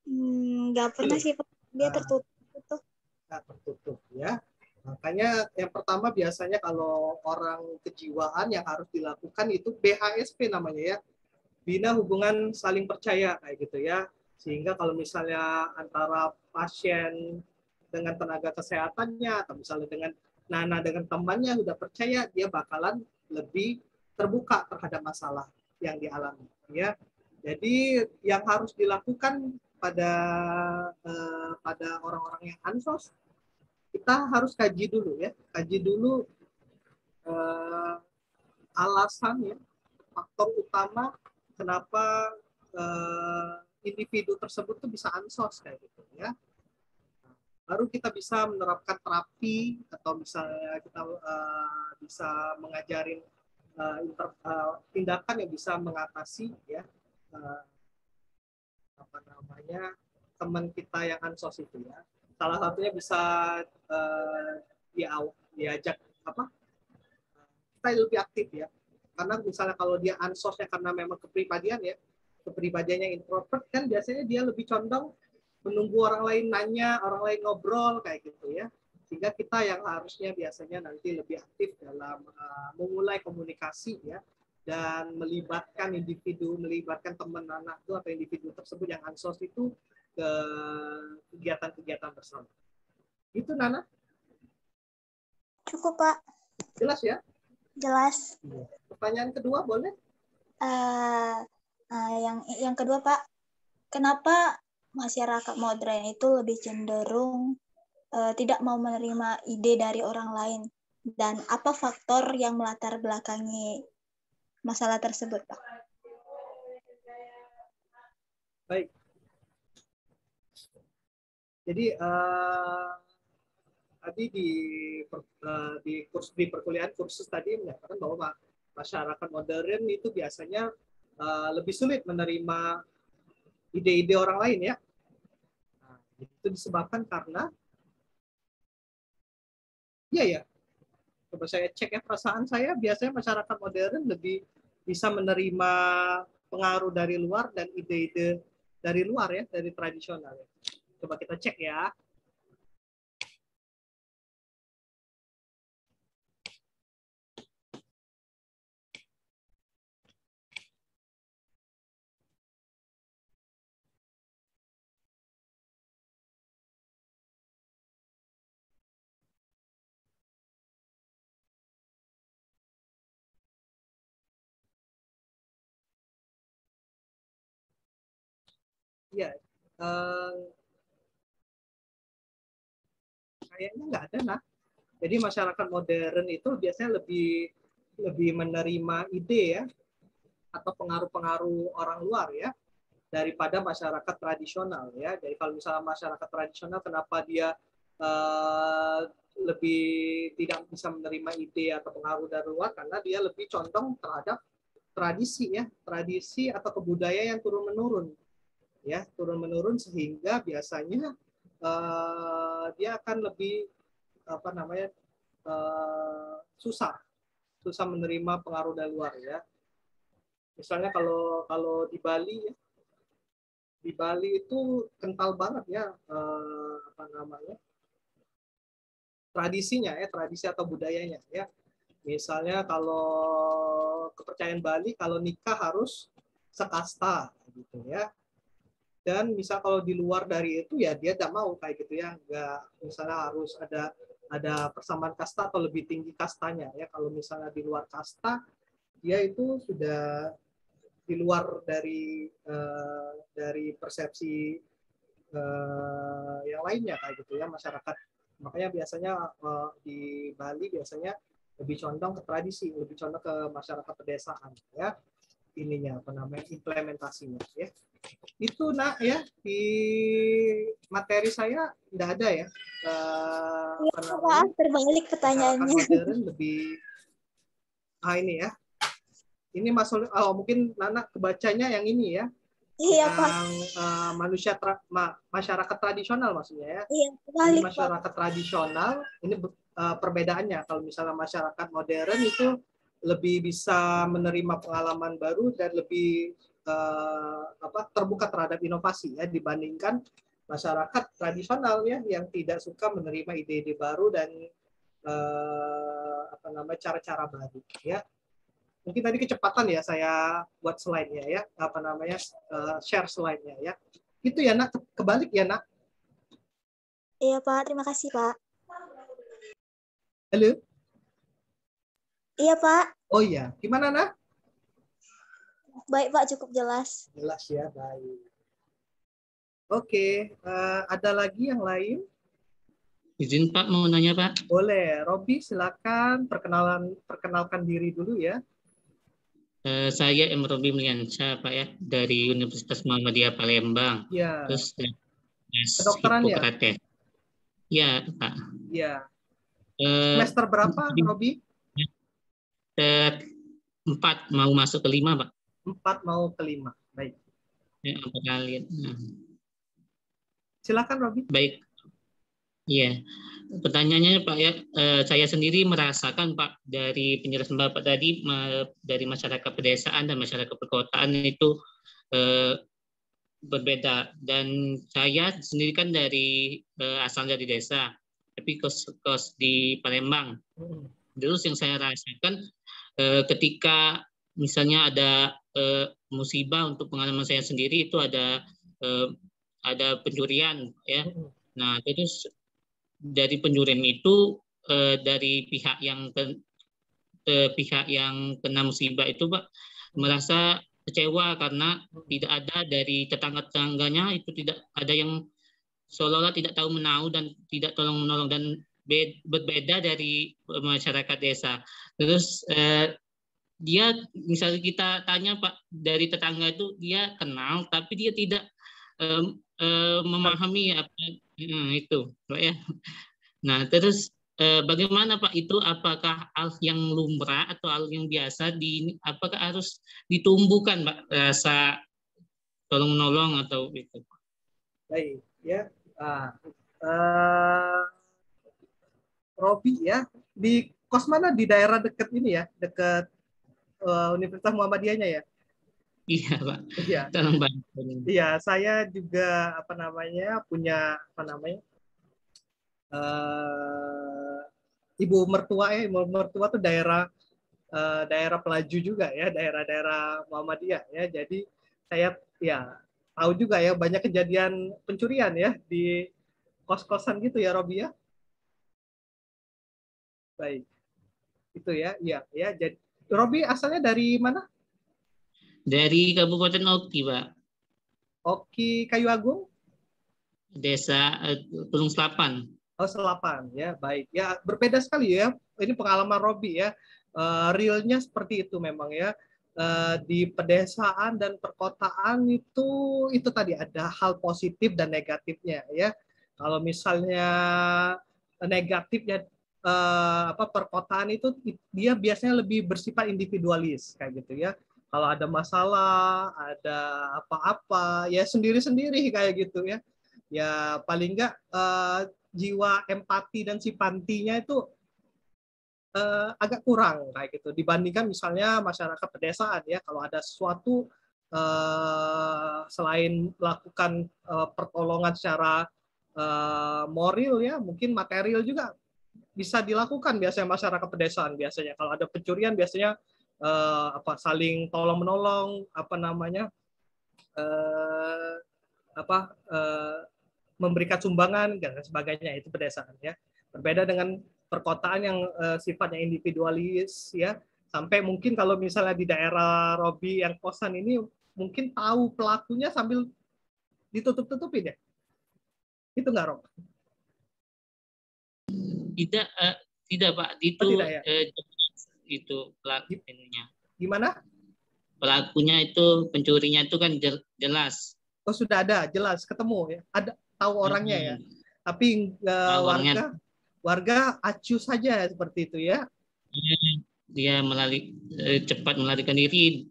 Nggak pernah sih Pak. Dia tertutup. Tertutup ya. Makanya yang pertama biasanya kalau orang kejiwaan yang harus dilakukan itu BHSP namanya ya, bina hubungan saling percaya kayak gitu ya. Sehingga kalau misalnya antara pasien dengan tenaga kesehatannya atau misalnya dengan Nana dengan temannya udah percaya, dia bakalan lebih terbuka terhadap masalah yang dialami ya. Jadi yang harus dilakukan pada orang-orang yang ansos, kita harus kaji dulu ya, kaji dulu alasan ya, faktor utama kenapa individu tersebut tuh bisa ansos kayak gitu ya. Baru kita bisa menerapkan terapi atau misalnya kita bisa mengajarin tindakan yang bisa mengatasi ya teman kita yang ansos itu ya. Salah satunya bisa diajak kita lebih aktif ya. Karena misalnya kalau dia ansosnya karena memang kepribadiannya introvert, kan biasanya dia lebih condong menunggu orang lain nanya, orang lain ngobrol kayak gitu ya. Sehingga kita yang harusnya biasanya nanti lebih aktif dalam memulai komunikasi ya, dan melibatkan teman anak itu atau individu tersebut yang ansos itu ke kegiatan-kegiatan bersama. Itu Nana? Cukup, Pak. Jelas ya? Jelas. Pertanyaan kedua boleh? Yang kedua, Pak, kenapa masyarakat modern itu lebih cenderung tidak mau menerima ide dari orang lain, dan apa faktor yang melatar belakangi masalah tersebut, Pak? Baik. Jadi tadi di perkuliahan kursus tadi menyatakan bahwa masyarakat modern itu biasanya lebih sulit menerima ide-ide orang lain ya. Nah, itu disebabkan karena coba saya cek ya, perasaan saya biasanya masyarakat modern lebih bisa menerima pengaruh dari luar dan ide-ide dari luar ya, dari tradisional ya. Coba kita cek ya. Ya, kayaknya nggak ada nah. Jadi masyarakat modern itu biasanya lebih menerima ide ya atau pengaruh-pengaruh orang luar ya daripada masyarakat tradisional ya. Jadi kalau misalnya masyarakat tradisional, kenapa dia lebih tidak bisa menerima ide atau pengaruh dari luar? Karena dia lebih condong terhadap tradisi ya, tradisi atau kebudayaan yang turun-menurun ya, turun-menurun, sehingga biasanya dia akan lebih susah menerima pengaruh dari luar ya. Misalnya kalau di Bali ya, di Bali itu kental banget ya tradisinya ya, tradisi atau budayanya ya. Misalnya kalau kepercayaan Bali, kalau nikah harus sekasta gitu ya. Dan misal kalau di luar dari itu ya dia tidak mau kayak gitu ya, nggak, misalnya harus ada persamaan kasta atau lebih tinggi kastanya ya. Kalau misalnya di luar kasta, dia itu sudah di luar dari persepsi yang lainnya kayak gitu ya masyarakat. Makanya biasanya di Bali biasanya lebih condong ke tradisi, lebih condong ke masyarakat pedesaan ya, ininya implementasinya ya. Itu nak ya, di materi saya tidak ada ya. Maaf, terbalik pertanyaannya. Modern lebih ini ya. Ini mungkin Nana kebacanya yang ini ya. Iya, Pak. Yang masyarakat tradisional maksudnya ya. Iya, ini masyarakat tradisional ini perbedaannya. Kalau misalnya masyarakat modern itu lebih bisa menerima pengalaman baru dan lebih terbuka terhadap inovasi ya, dibandingkan masyarakat tradisional ya yang tidak suka menerima ide-ide baru dan cara-cara baru ya. Mungkin tadi kecepatan ya saya buat slide-nya ya, apa namanya, share slide-nya ya. Itu ya nak, kebalik ya nak. Iya Pak, terima kasih Pak. Halo? Iya Pak. Oh iya, gimana nak? Baik Pak, cukup jelas. Jelas ya, baik. Oke, ada lagi yang lain? Izin Pak, mau nanya Pak. Boleh, Robi silakan perkenalkan diri dulu ya. Saya M. Robi Meliansyah Pak ya, dari Universitas Muhammadiyah Palembang. Ya. Terus kedokteran ya? Ya Pak. Ya. Semester berapa Robi? 4 mau masuk ke 5 Pak. 4 mau ke 5, baik. Ya, 4 kali. Silakan Robi. Baik. Iya, pertanyaannya Pak ya, saya sendiri merasakan Pak dari penjelasan Bapak tadi dari masyarakat pedesaan dan masyarakat perkotaan itu berbeda, dan saya sendiri kan dari asal dari desa, tapi kos di Palembang. Terus yang saya rasakan ketika misalnya ada musibah, untuk pengalaman saya sendiri itu ada pencurian ya. Nah, terus dari pencurian itu dari pihak yang kena musibah itu Pak merasa kecewa karena tidak ada dari tetangga-tetangganya, itu tidak ada yang seolah-olah tidak tahu menahu dan tidak tolong menolong, dan berbeda dari masyarakat desa. Terus dia misalnya kita tanya Pak, dari tetangga itu dia kenal tapi dia tidak memahami apa itu Pak ya. Nah, terus bagaimana Pak itu, apakah hal yang lumrah atau hal yang biasa, apakah harus ditumbuhkan Pak rasa tolong menolong atau itu? Baik ya. Robi ya, di kos mana, di daerah dekat ini ya, dekat Universitas Muhammadiyahnya ya? Iya Pak. Iya. Tolong bantu. Iya, saya juga punya ibu mertua ya. Ibu mertua tuh daerah Pelaju juga ya, daerah-daerah Muhammadiyah ya. Jadi saya ya tahu juga ya banyak kejadian pencurian ya di kos-kosan gitu ya Robi ya. Baik. Itu ya. Iya ya. Jadi Robi asalnya dari mana? Dari Kabupaten Oki, Pak. Oki Kayu Agung? Desa Tulung Selapan. Oh, Selapan ya, baik. Ya, berbeda sekali ya. Ini pengalaman Robi ya. Realnya seperti itu memang ya. Di pedesaan dan perkotaan itu tadi ada hal positif dan negatifnya ya. Kalau misalnya negatifnya perkotaan itu dia biasanya lebih bersifat individualis kayak gitu ya. Kalau ada masalah, ada apa-apa, ya sendiri-sendiri kayak gitu ya. Ya paling enggak jiwa empati dan simpantinya itu agak kurang kayak gitu. Dibandingkan misalnya masyarakat pedesaan ya, kalau ada sesuatu selain melakukan pertolongan secara moral ya, mungkin material juga bisa dilakukan biasanya masyarakat pedesaan. Biasanya kalau ada pencurian biasanya saling tolong menolong, memberikan sumbangan dan sebagainya, itu pedesaan ya. Berbeda dengan perkotaan yang sifatnya individualis ya, sampai mungkin kalau misalnya di daerah Robi yang kosan ini mungkin tahu pelakunya sambil ditutup-tutupin ya. Itu nggak, Rob? Tidak Pak, itu tidak, ya? Itu pelakunya. Gimana? Pelakunya itu, pencurinya itu kan jelas. Oh, sudah ada, jelas ketemu ya. Ada tahu orangnya ya. Tapi warga acuh saja seperti itu ya. Dia cepat melarikan diri.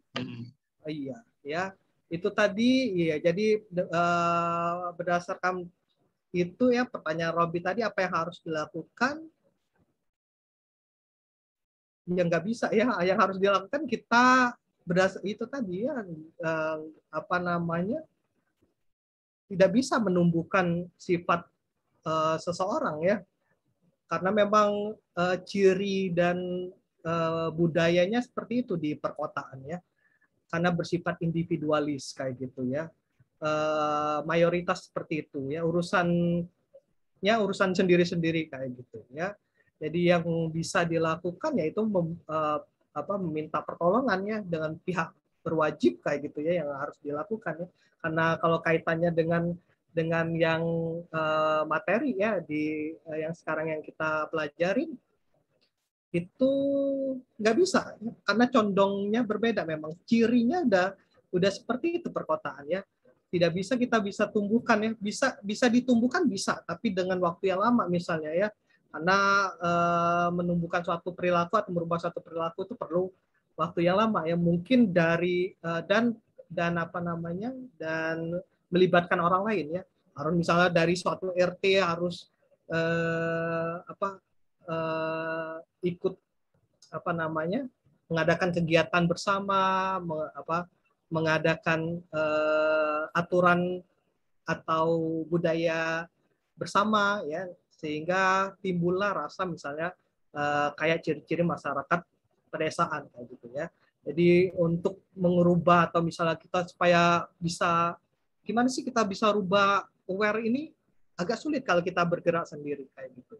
Oh, iya, ya. Itu tadi ya. Jadi berdasarkan itu ya pertanyaan Robi tadi, apa yang harus dilakukan? Ya nggak bisa ya. Yang harus dilakukan kita berdasar itu tadi ya, tidak bisa menumbuhkan sifat seseorang ya, karena memang ciri dan budayanya seperti itu di perkotaan ya, karena bersifat individualis kayak gitu ya. Mayoritas seperti itu ya, urusan sendiri-sendiri kayak gitu ya. Jadi yang bisa dilakukan yaitu meminta pertolongannya dengan pihak berwajib kayak gitu ya, yang harus dilakukan ya. Karena kalau kaitannya dengan yang materi ya yang sekarang yang kita pelajarin itu nggak bisa ya, karena condongnya berbeda, memang cirinya udah seperti itu perkotaan ya. Tidak bisa kita bisa tumbuhkan ya, bisa ditumbuhkan bisa, tapi dengan waktu yang lama misalnya ya, karena menumbuhkan suatu perilaku atau merubah suatu perilaku itu perlu waktu yang lama ya, mungkin dari dan melibatkan orang lain ya, harus misalnya dari suatu RT harus ikut mengadakan kegiatan bersama, mengadakan aturan atau budaya bersama ya, sehingga timbullah rasa misalnya kayak ciri-ciri masyarakat pedesaan kayak gitu ya. Jadi untuk mengubah atau misalnya kita supaya bisa gimana sih kita bisa rubah aware ini agak sulit kalau kita bergerak sendiri kayak gitu.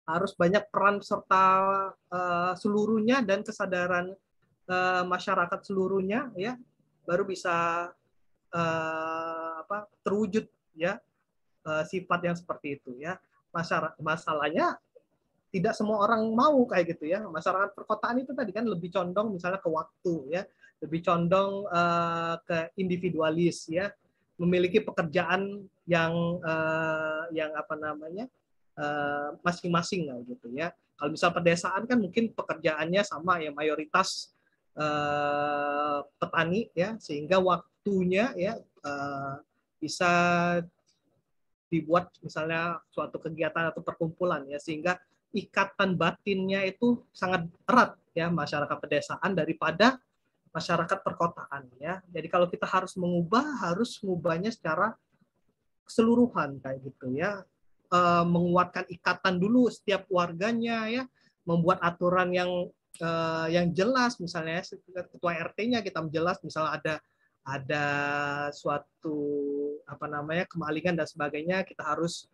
Harus banyak peran serta seluruhnya dan kesadaran masyarakat seluruhnya ya, baru bisa terwujud ya sifat yang seperti itu ya. Masalahnya tidak semua orang mau kayak gitu ya. Masyarakat perkotaan itu tadi kan lebih condong misalnya ke waktu ya, lebih condong ke individualis ya, memiliki pekerjaan yang masing-masing gitu ya. Kalau misal pedesaan kan mungkin pekerjaannya sama ya, mayoritas petani ya, sehingga waktunya ya bisa dibuat misalnya suatu kegiatan atau perkumpulan ya, sehingga ikatan batinnya itu sangat erat ya masyarakat pedesaan daripada masyarakat perkotaan ya. Jadi kalau kita harus mengubahnya secara keseluruhan kayak gitu ya. Menguatkan ikatan dulu setiap warganya ya, membuat aturan yang jelas, misalnya ketua RT-nya kita menjelas misalnya ada suatu kemalingan dan sebagainya, kita harus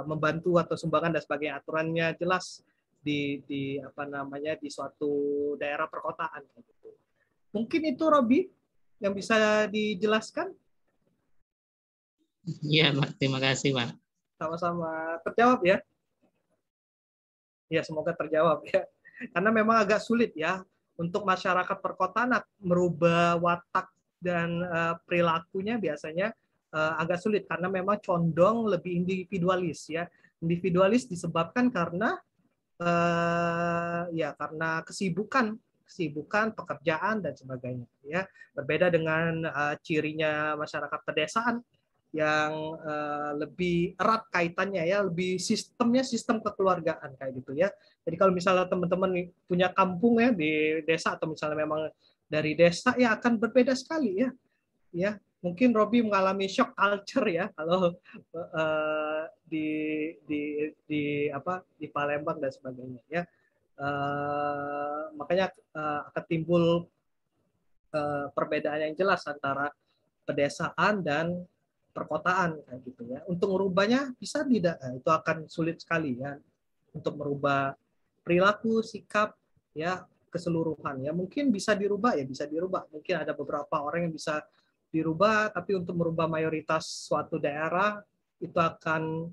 membantu atau sumbangan dan sebagainya, aturannya jelas di suatu daerah perkotaan gitu. Mungkin itu Robi yang bisa dijelaskan. Iya, Pak. Terima kasih, Pak. Sama-sama. Terjawab ya? Ya, semoga terjawab ya. Karena memang agak sulit ya untuk masyarakat perkotaan merubah watak dan perilakunya biasanya agak sulit karena memang condong lebih individualis ya. Individualis disebabkan karena karena kesibukan pekerjaan dan sebagainya ya. Berbeda dengan cirinya masyarakat pedesaan yang lebih erat kaitannya ya, lebih sistem kekeluargaan kayak gitu ya. Jadi kalau misalnya teman-teman punya kampung ya di desa atau misalnya memang dari desa ya akan berbeda sekali ya. Ya, mungkin Robi mengalami shock culture ya kalau di Palembang dan sebagainya ya. Makanya akan timbul perbedaan yang jelas antara pedesaan dan perkotaan kayak gitu ya. Untuk merubahnya bisa tidak? Nah, itu akan sulit sekali ya untuk merubah perilaku, sikap ya keseluruhan ya. Mungkin bisa dirubah ya, bisa dirubah. Mungkin ada beberapa orang yang bisa dirubah, tapi untuk merubah mayoritas suatu daerah itu akan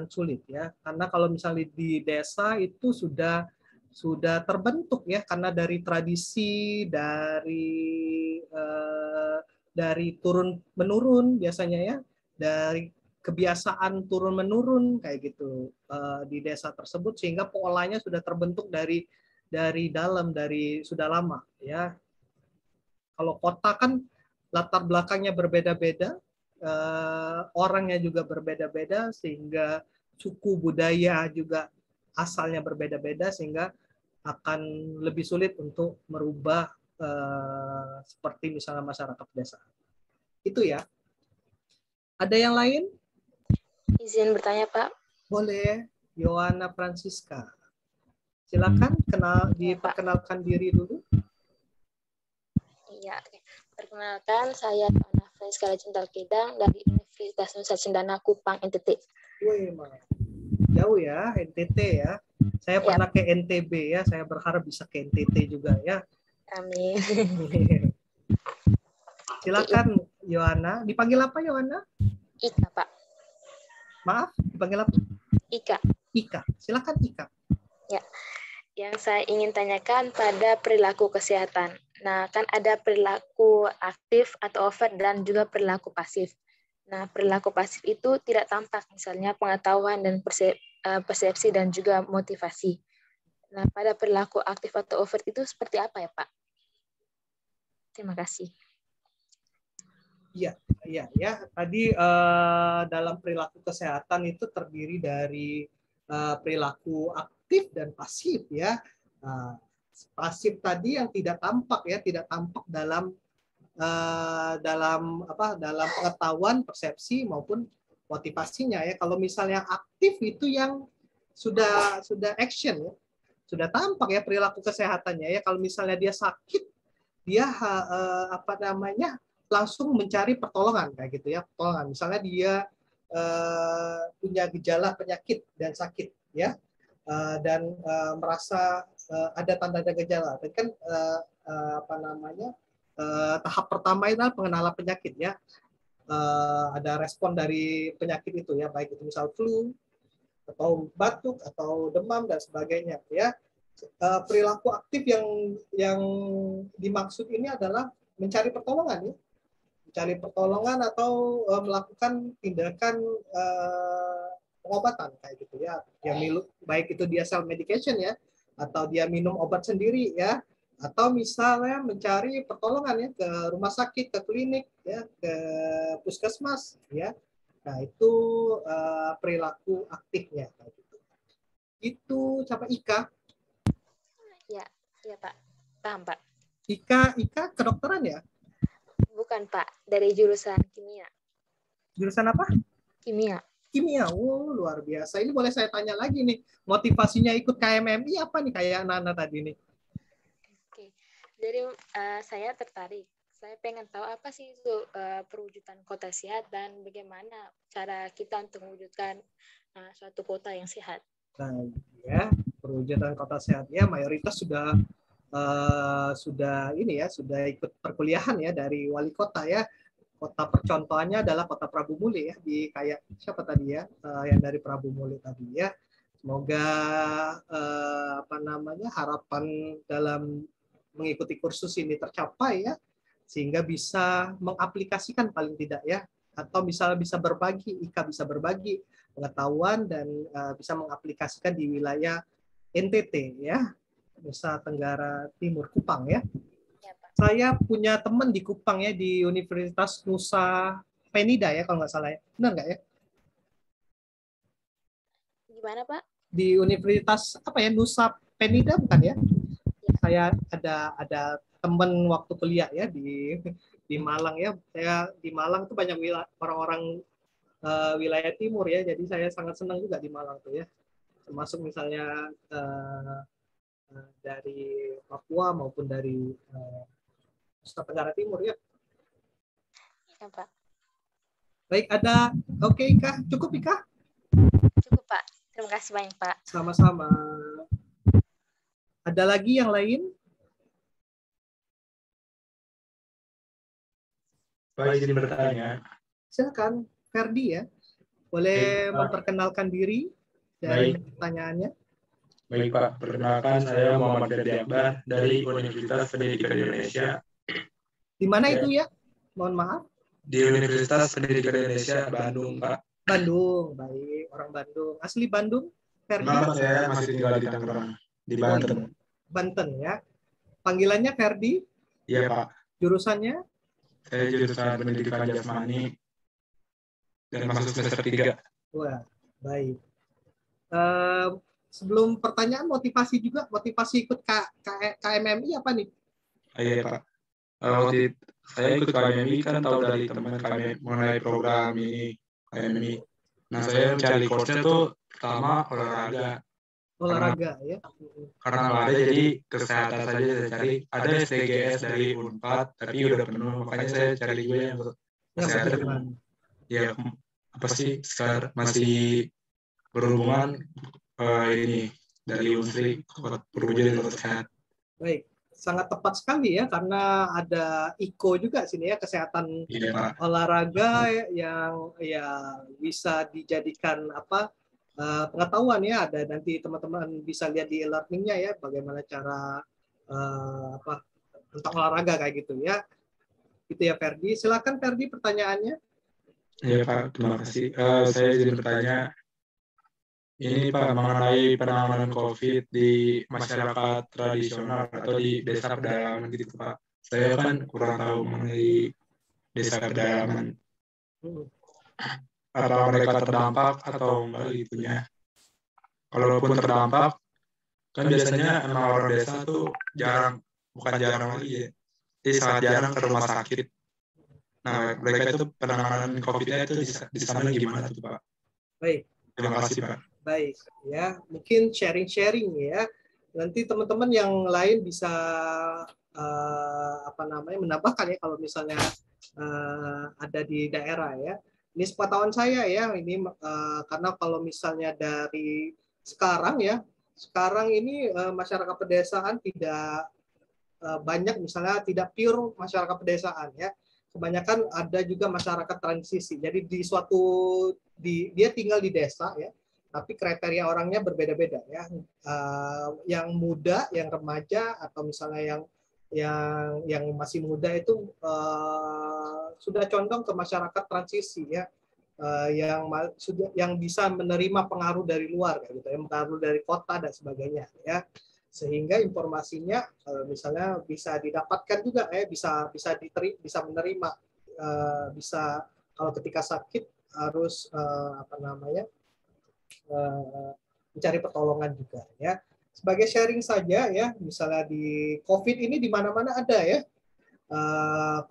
sulit ya. Karena kalau misalnya di desa itu sudah terbentuk ya, karena dari tradisi, dari turun menurun biasanya ya, dari kebiasaan turun menurun kayak gitu di desa tersebut, sehingga polanya sudah terbentuk dari dalam, dari sudah lama ya. Kalau kota kan latar belakangnya berbeda-beda, orangnya juga berbeda-beda, sehingga suku budaya juga asalnya berbeda-beda, sehingga akan lebih sulit untuk merubah seperti misalnya masyarakat desa. Itu ya. Ada yang lain? Izin bertanya, Pak. Boleh. Yohana Francisca. Silakan diperkenalkan diri dulu. Iya, perkenalkan saya Yohana Francisca Cintal Kidang dari Universitas Nusa Cendana Kupang, NTT. Wih, jauh ya, NTT ya. Saya pernah ke NTB ya, saya berharap bisa ke NTT juga ya. Amin. Silakan Yohana. Dipanggil apa Yohana? Ika, Pak. Maaf, dipanggil apa? Ika. Ika. Silakan Ika. Ya. Yang saya ingin tanyakan pada perilaku kesehatan. Nah, kan ada perilaku aktif atau overt dan juga perilaku pasif. Nah, perilaku pasif itu tidak tampak, misalnya pengetahuan dan persepsi dan juga motivasi. Nah, pada perilaku aktif atau overt itu seperti apa ya, Pak? Terima kasih. Iya. Tadi dalam perilaku kesehatan itu terdiri dari perilaku aktif dan pasif ya. Pasif tadi yang tidak tampak dalam pengetahuan, persepsi maupun motivasinya ya. Kalau misalnya aktif itu yang sudah action ya, sudah tampak ya perilaku kesehatannya ya. Kalau misalnya dia sakit, dia langsung mencari pertolongan kayak gitu ya, pertolongan. Misalnya dia punya gejala penyakit dan sakit ya, dan merasa ada tanda-tanda gejala. Tapi kan tahap pertama itu adalah pengenalan penyakit ya. Ada respon dari penyakit itu ya, baik itu misal flu atau batuk atau demam dan sebagainya ya. Perilaku aktif yang dimaksud ini adalah mencari pertolongan ya. Mencari pertolongan atau melakukan tindakan pengobatan kayak gitu ya. Yang baik itu dia self medication ya, atau dia minum obat sendiri ya, atau misalnya mencari pertolongan ya ke rumah sakit, ke klinik ya, ke puskesmas ya. Nah, itu perilaku aktifnya kayak gitu. Itu siapa? Ika? Ya, Pak. Paham, Pak. Ika kedokteran ya? Bukan, Pak. Dari jurusan kimia. Jurusan apa? Kimia. Kimia. Oh, luar biasa. Ini boleh saya tanya lagi nih. Motivasinya ikut KMMI apa nih kayak anak-anak tadi nih? Oke. Jadi saya tertarik. Saya pengen tahu apa sih itu perwujudan kota sehat dan bagaimana cara kita untuk mewujudkan suatu kota yang sehat. Nah, ya, perwujudan kota sehat ya mayoritas sudah ikut perkuliahan ya dari wali kota ya. Kota percontohannya adalah Kota Prabu Muli ya, di kayak siapa tadi ya, yang dari Prabu Muli tadi ya. Semoga harapan dalam mengikuti kursus ini tercapai ya, sehingga bisa mengaplikasikan paling tidak ya, atau misalnya bisa berbagi, Ika bisa berbagi pengetahuan dan bisa mengaplikasikan di wilayah NTT ya, Nusa Tenggara Timur, Kupang ya. Saya punya teman di Kupang ya, di Universitas Nusa Penida ya kalau nggak salah ya. Benar nggak ya? Gimana, Pak? Di Universitas Nusa Penida bukan ya? Saya ada teman waktu kuliah ya di Malang ya. Saya di Malang tuh banyak orang-orang wilayah timur ya. Jadi saya sangat senang juga di Malang tuh ya. Termasuk misalnya dari Papua maupun dari Nusa Tenggara Timur ya. Ya, Pak. Baik, oke Ika, cukup Ika? Cukup, Pak. Terima kasih banyak, Pak. Sama-sama. Ada lagi yang lain? Pak, izin bertanya. Silakan, Ferdi ya. Boleh memperkenalkan diri dari pertanyaannya? Baik, Pak. Perkenalkan, saya Muhammad Ferdi Akbar dari Universitas Pendidikan Indonesia. Di mana itu ya? Mohon maaf. Di Universitas Pendidikan Indonesia, Bandung, Pak. Bandung, baik. Orang Bandung. Asli Bandung, Ferdi? Maaf, saya masih tinggal di Tangerang, di Banten. Banten ya. Panggilannya Ferdi? Iya, Pak. Jurusannya? Saya jurusan Pendidikan Jasmani dan masuk semester 3. Wah, baik. Sebelum pertanyaan, motivasi ikut KMMI apa nih? Iya, Pak. Saya ikut KMMI kan tahu dari teman KMMI mengenai program ini KMMI. Nah, saya mencari course-nya tuh Pertama, olahraga. Olahraga ya. Karena nggak ada, jadi kesehatan saja saya cari. Ada STGS dari Unpad, tapi udah penuh. Makanya saya cari juga yang kesehatan. Ya, apa sih, sekarang masih berhubungan ini dari Unsri, Perwujudan Kota Sehat. Baik, sangat tepat sekali ya, karena ada IKO juga sini ya, kesehatan olahraga yang ya bisa dijadikan pengetahuan ya. Ada nanti teman-teman bisa lihat di e-learningnya ya, bagaimana cara tentang olahraga kayak gitu ya. Itu ya Ferdi. Silakan Ferdi pertanyaannya. Ya Pak, terima kasih. Saya izin bertanya. Ini Pak, mengenai penanganan COVID di masyarakat tradisional atau di desa pedalaman gitu Pak. Saya kan kurang tahu mengenai desa pedalaman. Apa mereka terdampak atau enggak gitunya. Kalaupun terdampak, kan biasanya emang orang desa tuh bukan jarang lagi ya. Jadi sangat jarang ke rumah sakit. Nah, mereka itu penanganan COVID-nya itu di sana gimana tuh Pak? Baik. Terima kasih Pak. Baik, ya mungkin sharing-sharing ya. Nanti teman-teman yang lain bisa menambahkan ya kalau misalnya ada di daerah ya. Ini sepengetahuan saya ya. Ini karena kalau misalnya dari sekarang ya, sekarang ini masyarakat pedesaan tidak banyak, misalnya tidak pure masyarakat pedesaan ya. Kebanyakan ada juga masyarakat transisi. Jadi dia tinggal di desa ya. Tapi kriteria orangnya berbeda-beda ya. Yang muda, yang remaja, atau misalnya yang masih muda itu sudah condong ke masyarakat transisi ya, yang bisa menerima pengaruh dari luar kayak gitu ya, pengaruh dari kota dan sebagainya ya. Sehingga informasinya misalnya bisa didapatkan juga bisa menerima, bisa kalau ketika sakit harus mencari pertolongan juga ya. Sebagai sharing saja ya, misalnya di COVID ini di mana-mana ada ya.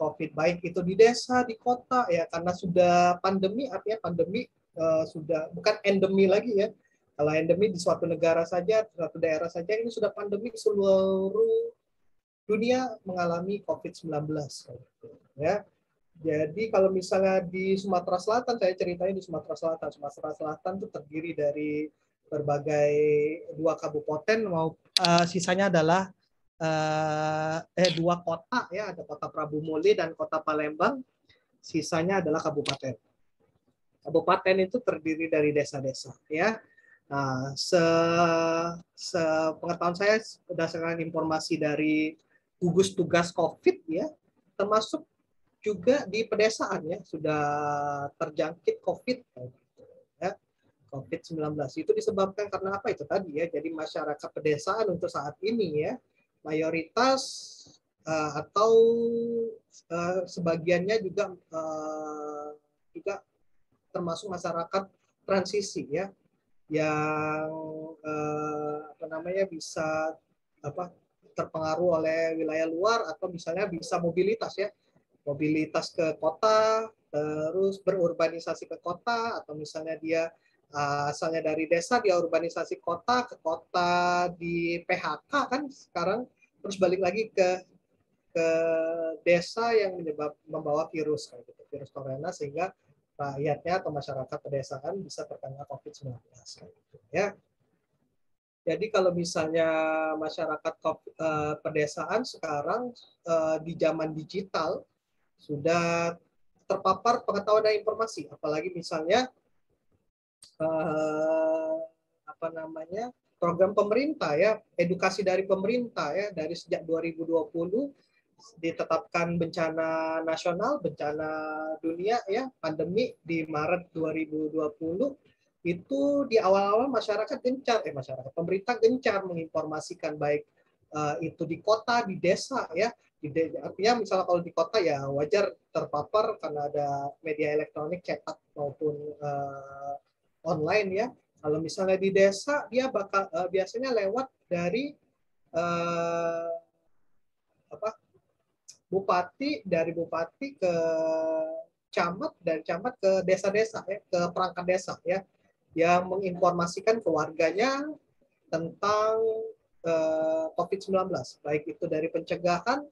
COVID baik itu di desa, di kota ya, karena sudah pandemi, artinya pandemi sudah bukan endemi lagi ya. Kalau endemi di suatu negara saja, suatu daerah saja, ini sudah pandemi seluruh dunia mengalami COVID-19 ya. Jadi kalau misalnya di Sumatera Selatan, saya ceritanya di Sumatera Selatan. Sumatera Selatan itu terdiri dari berbagai 2 kabupaten, sisanya adalah 2 kota ya, ada kota Prabu Muli dan kota Palembang. Sisanya adalah kabupaten. Kabupaten itu terdiri dari desa-desa ya. Nah, sepengetahuan saya berdasarkan informasi dari gugus tugas COVID ya, termasuk juga di pedesaan ya sudah terjangkit COVID ya, COVID-19. Itu disebabkan karena apa itu tadi ya. Jadi masyarakat pedesaan untuk saat ini ya mayoritas atau sebagiannya juga termasuk masyarakat transisi ya, yang bisa terpengaruh oleh wilayah luar, atau misalnya bisa mobilitas ya, mobilitas ke kota, terus berurbanisasi ke kota, atau misalnya dia asalnya dari desa, dia urbanisasi kota, ke kota di PHK kan sekarang, terus balik lagi ke desa yang membawa virus kayak gitu, virus corona, sehingga rakyatnya atau masyarakat pedesaan bisa terkena COVID-19 kayak gitu ya. Jadi kalau misalnya masyarakat pedesaan sekarang di zaman digital sudah terpapar pengetahuan dan informasi, apalagi misalnya program pemerintah ya, edukasi dari pemerintah ya, dari sejak 2020 ditetapkan bencana nasional, bencana dunia ya, pandemi di Maret 2020. Itu di awal-awal pemerintah gencar menginformasikan, baik itu di kota, di desa ya. Artinya misalnya kalau di kota ya wajar terpapar karena ada media elektronik, cetak maupun online ya. Kalau misalnya di desa dia biasanya lewat dari bupati, dari bupati ke camat, dari camat ke desa-desa ya, ke perangkat desa ya. yang menginformasikan ke warganya tentang COVID-19, baik itu dari pencegahan,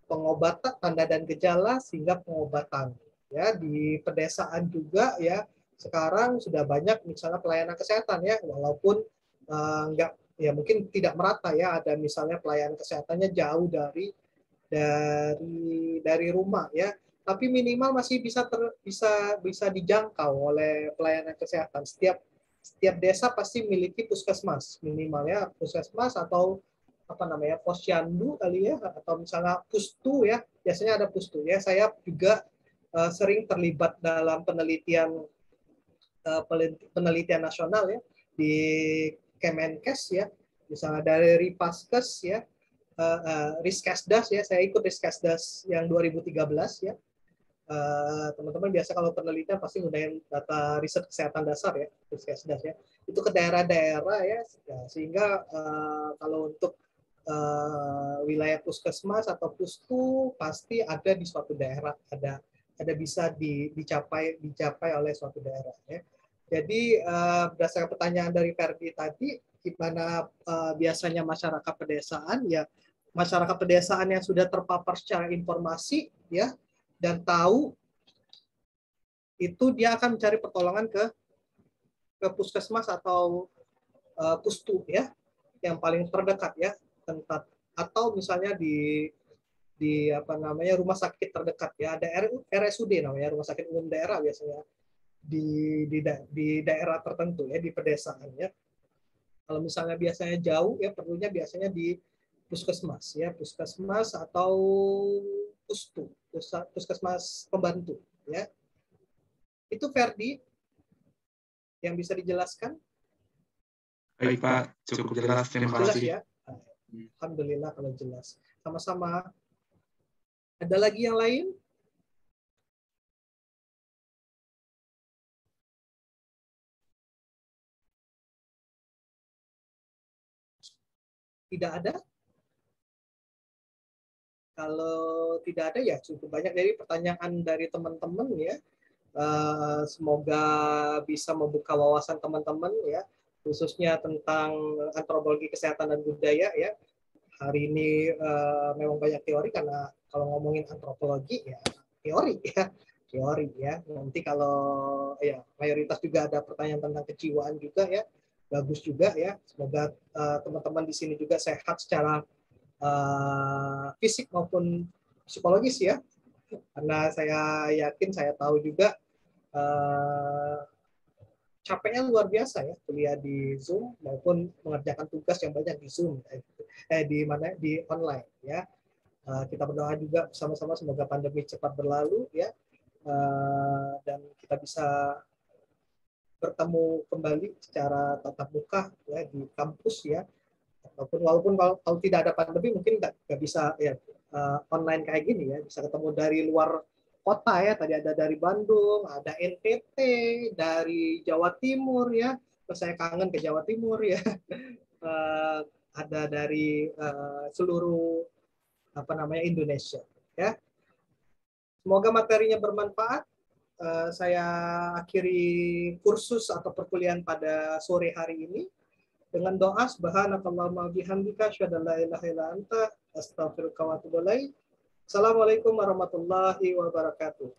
pengobatan, tanda dan gejala, sehingga pengobatan. Ya, di pedesaan juga ya sekarang sudah banyak misalnya pelayanan kesehatan ya, walaupun enggak ya mungkin tidak merata ya, ada misalnya pelayanan kesehatannya jauh dari rumah ya, tapi minimal masih bisa dijangkau oleh pelayanan kesehatan. Setiap desa pasti memiliki puskesmas minimal ya, puskesmas atau apa namanya posyandu kali ya, atau misalnya pustu ya, biasanya ada pustu ya. Saya juga sering terlibat dalam penelitian nasional ya di Kemenkes ya, misalnya dari Ripaskes ya, Riskesdas ya, saya ikut Riskesdas yang 2013 ya. Teman-teman biasa kalau penelitian pasti nggunain data riset kesehatan dasar ya, Riskesdas ya. Itu ke daerah-daerah ya, sehingga kalau untuk wilayah puskesmas atau pustu pasti ada di suatu daerah, ada bisa dicapai oleh suatu daerah ya. Jadi berdasarkan pertanyaan dari Ferdi tadi, gimana biasanya masyarakat pedesaan ya, masyarakat pedesaan yang sudah terpapar secara informasi ya dan tahu itu dia akan mencari pertolongan ke puskesmas atau pustu ya yang paling terdekat ya, tempat atau misalnya di apa namanya rumah sakit terdekat ya, ada RSUD namanya, rumah sakit umum daerah biasanya di daerah tertentu ya, di pedesaan ya. Kalau misalnya biasanya jauh ya, perlunya biasanya di puskesmas ya, puskesmas atau pustu, puskesmas pembantu ya. Itu Ferdi yang bisa dijelaskan. Baik Pak, cukup jelas, terima Jelas kasih. ya. Alhamdulillah kalau jelas. Sama-sama. Ada lagi yang lain? Tidak ada? Kalau tidak ada ya cukup banyak dari pertanyaan dari teman-teman ya. Semoga bisa membuka wawasan teman-teman ya, khususnya tentang antropologi kesehatan dan budaya ya. Hari ini memang banyak teori, karena kalau ngomongin antropologi ya teori ya. Nanti kalau ya mayoritas juga ada pertanyaan tentang kejiwaan juga ya, bagus juga ya. Semoga teman-teman di sini juga sehat secara fisik maupun psikologis ya, karena saya yakin, saya tahu juga capeknya luar biasa ya kuliah di Zoom maupun mengerjakan tugas yang banyak di Zoom di online ya. Kita berdoa juga bersama-sama semoga pandemi cepat berlalu ya, dan kita bisa bertemu kembali secara tatap muka ya di kampus ya, ataupun walaupun kalau tidak ada pandemi mungkin nggak bisa ya online kayak gini ya, bisa ketemu dari luar kota ya, tadi ada dari Bandung, ada NTT, dari Jawa Timur ya, terus saya kangen ke Jawa Timur ya, ada dari seluruh apa namanya Indonesia ya. Semoga materinya bermanfaat. Saya akhiri kursus atau perkuliahan pada sore hari ini dengan doa subhanakallahumma bihamdika asyhadu an la ilaha illa anta astaghfiruka wa atubu ilaik. Assalamualaikum warahmatullahi wabarakatuh.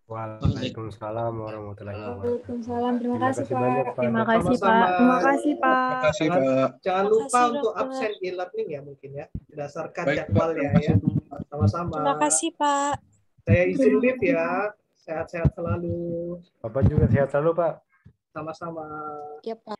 Waalaikumsalam warahmatullahi wabarakatuh. Waalaikumsalam. Terima kasih Pak. Terima kasih Pak. Sama-sama. Terima kasih Pak. Jangan lupa kasih, untuk Dokter. absen e-learning ya mungkin ya, berdasarkan Baik, jadwalnya ya. Sama-sama. Terima kasih Pak. Saya izin live ya. Sehat-sehat selalu. Bapak juga sehat selalu Pak. Sama-sama. Ya Pak.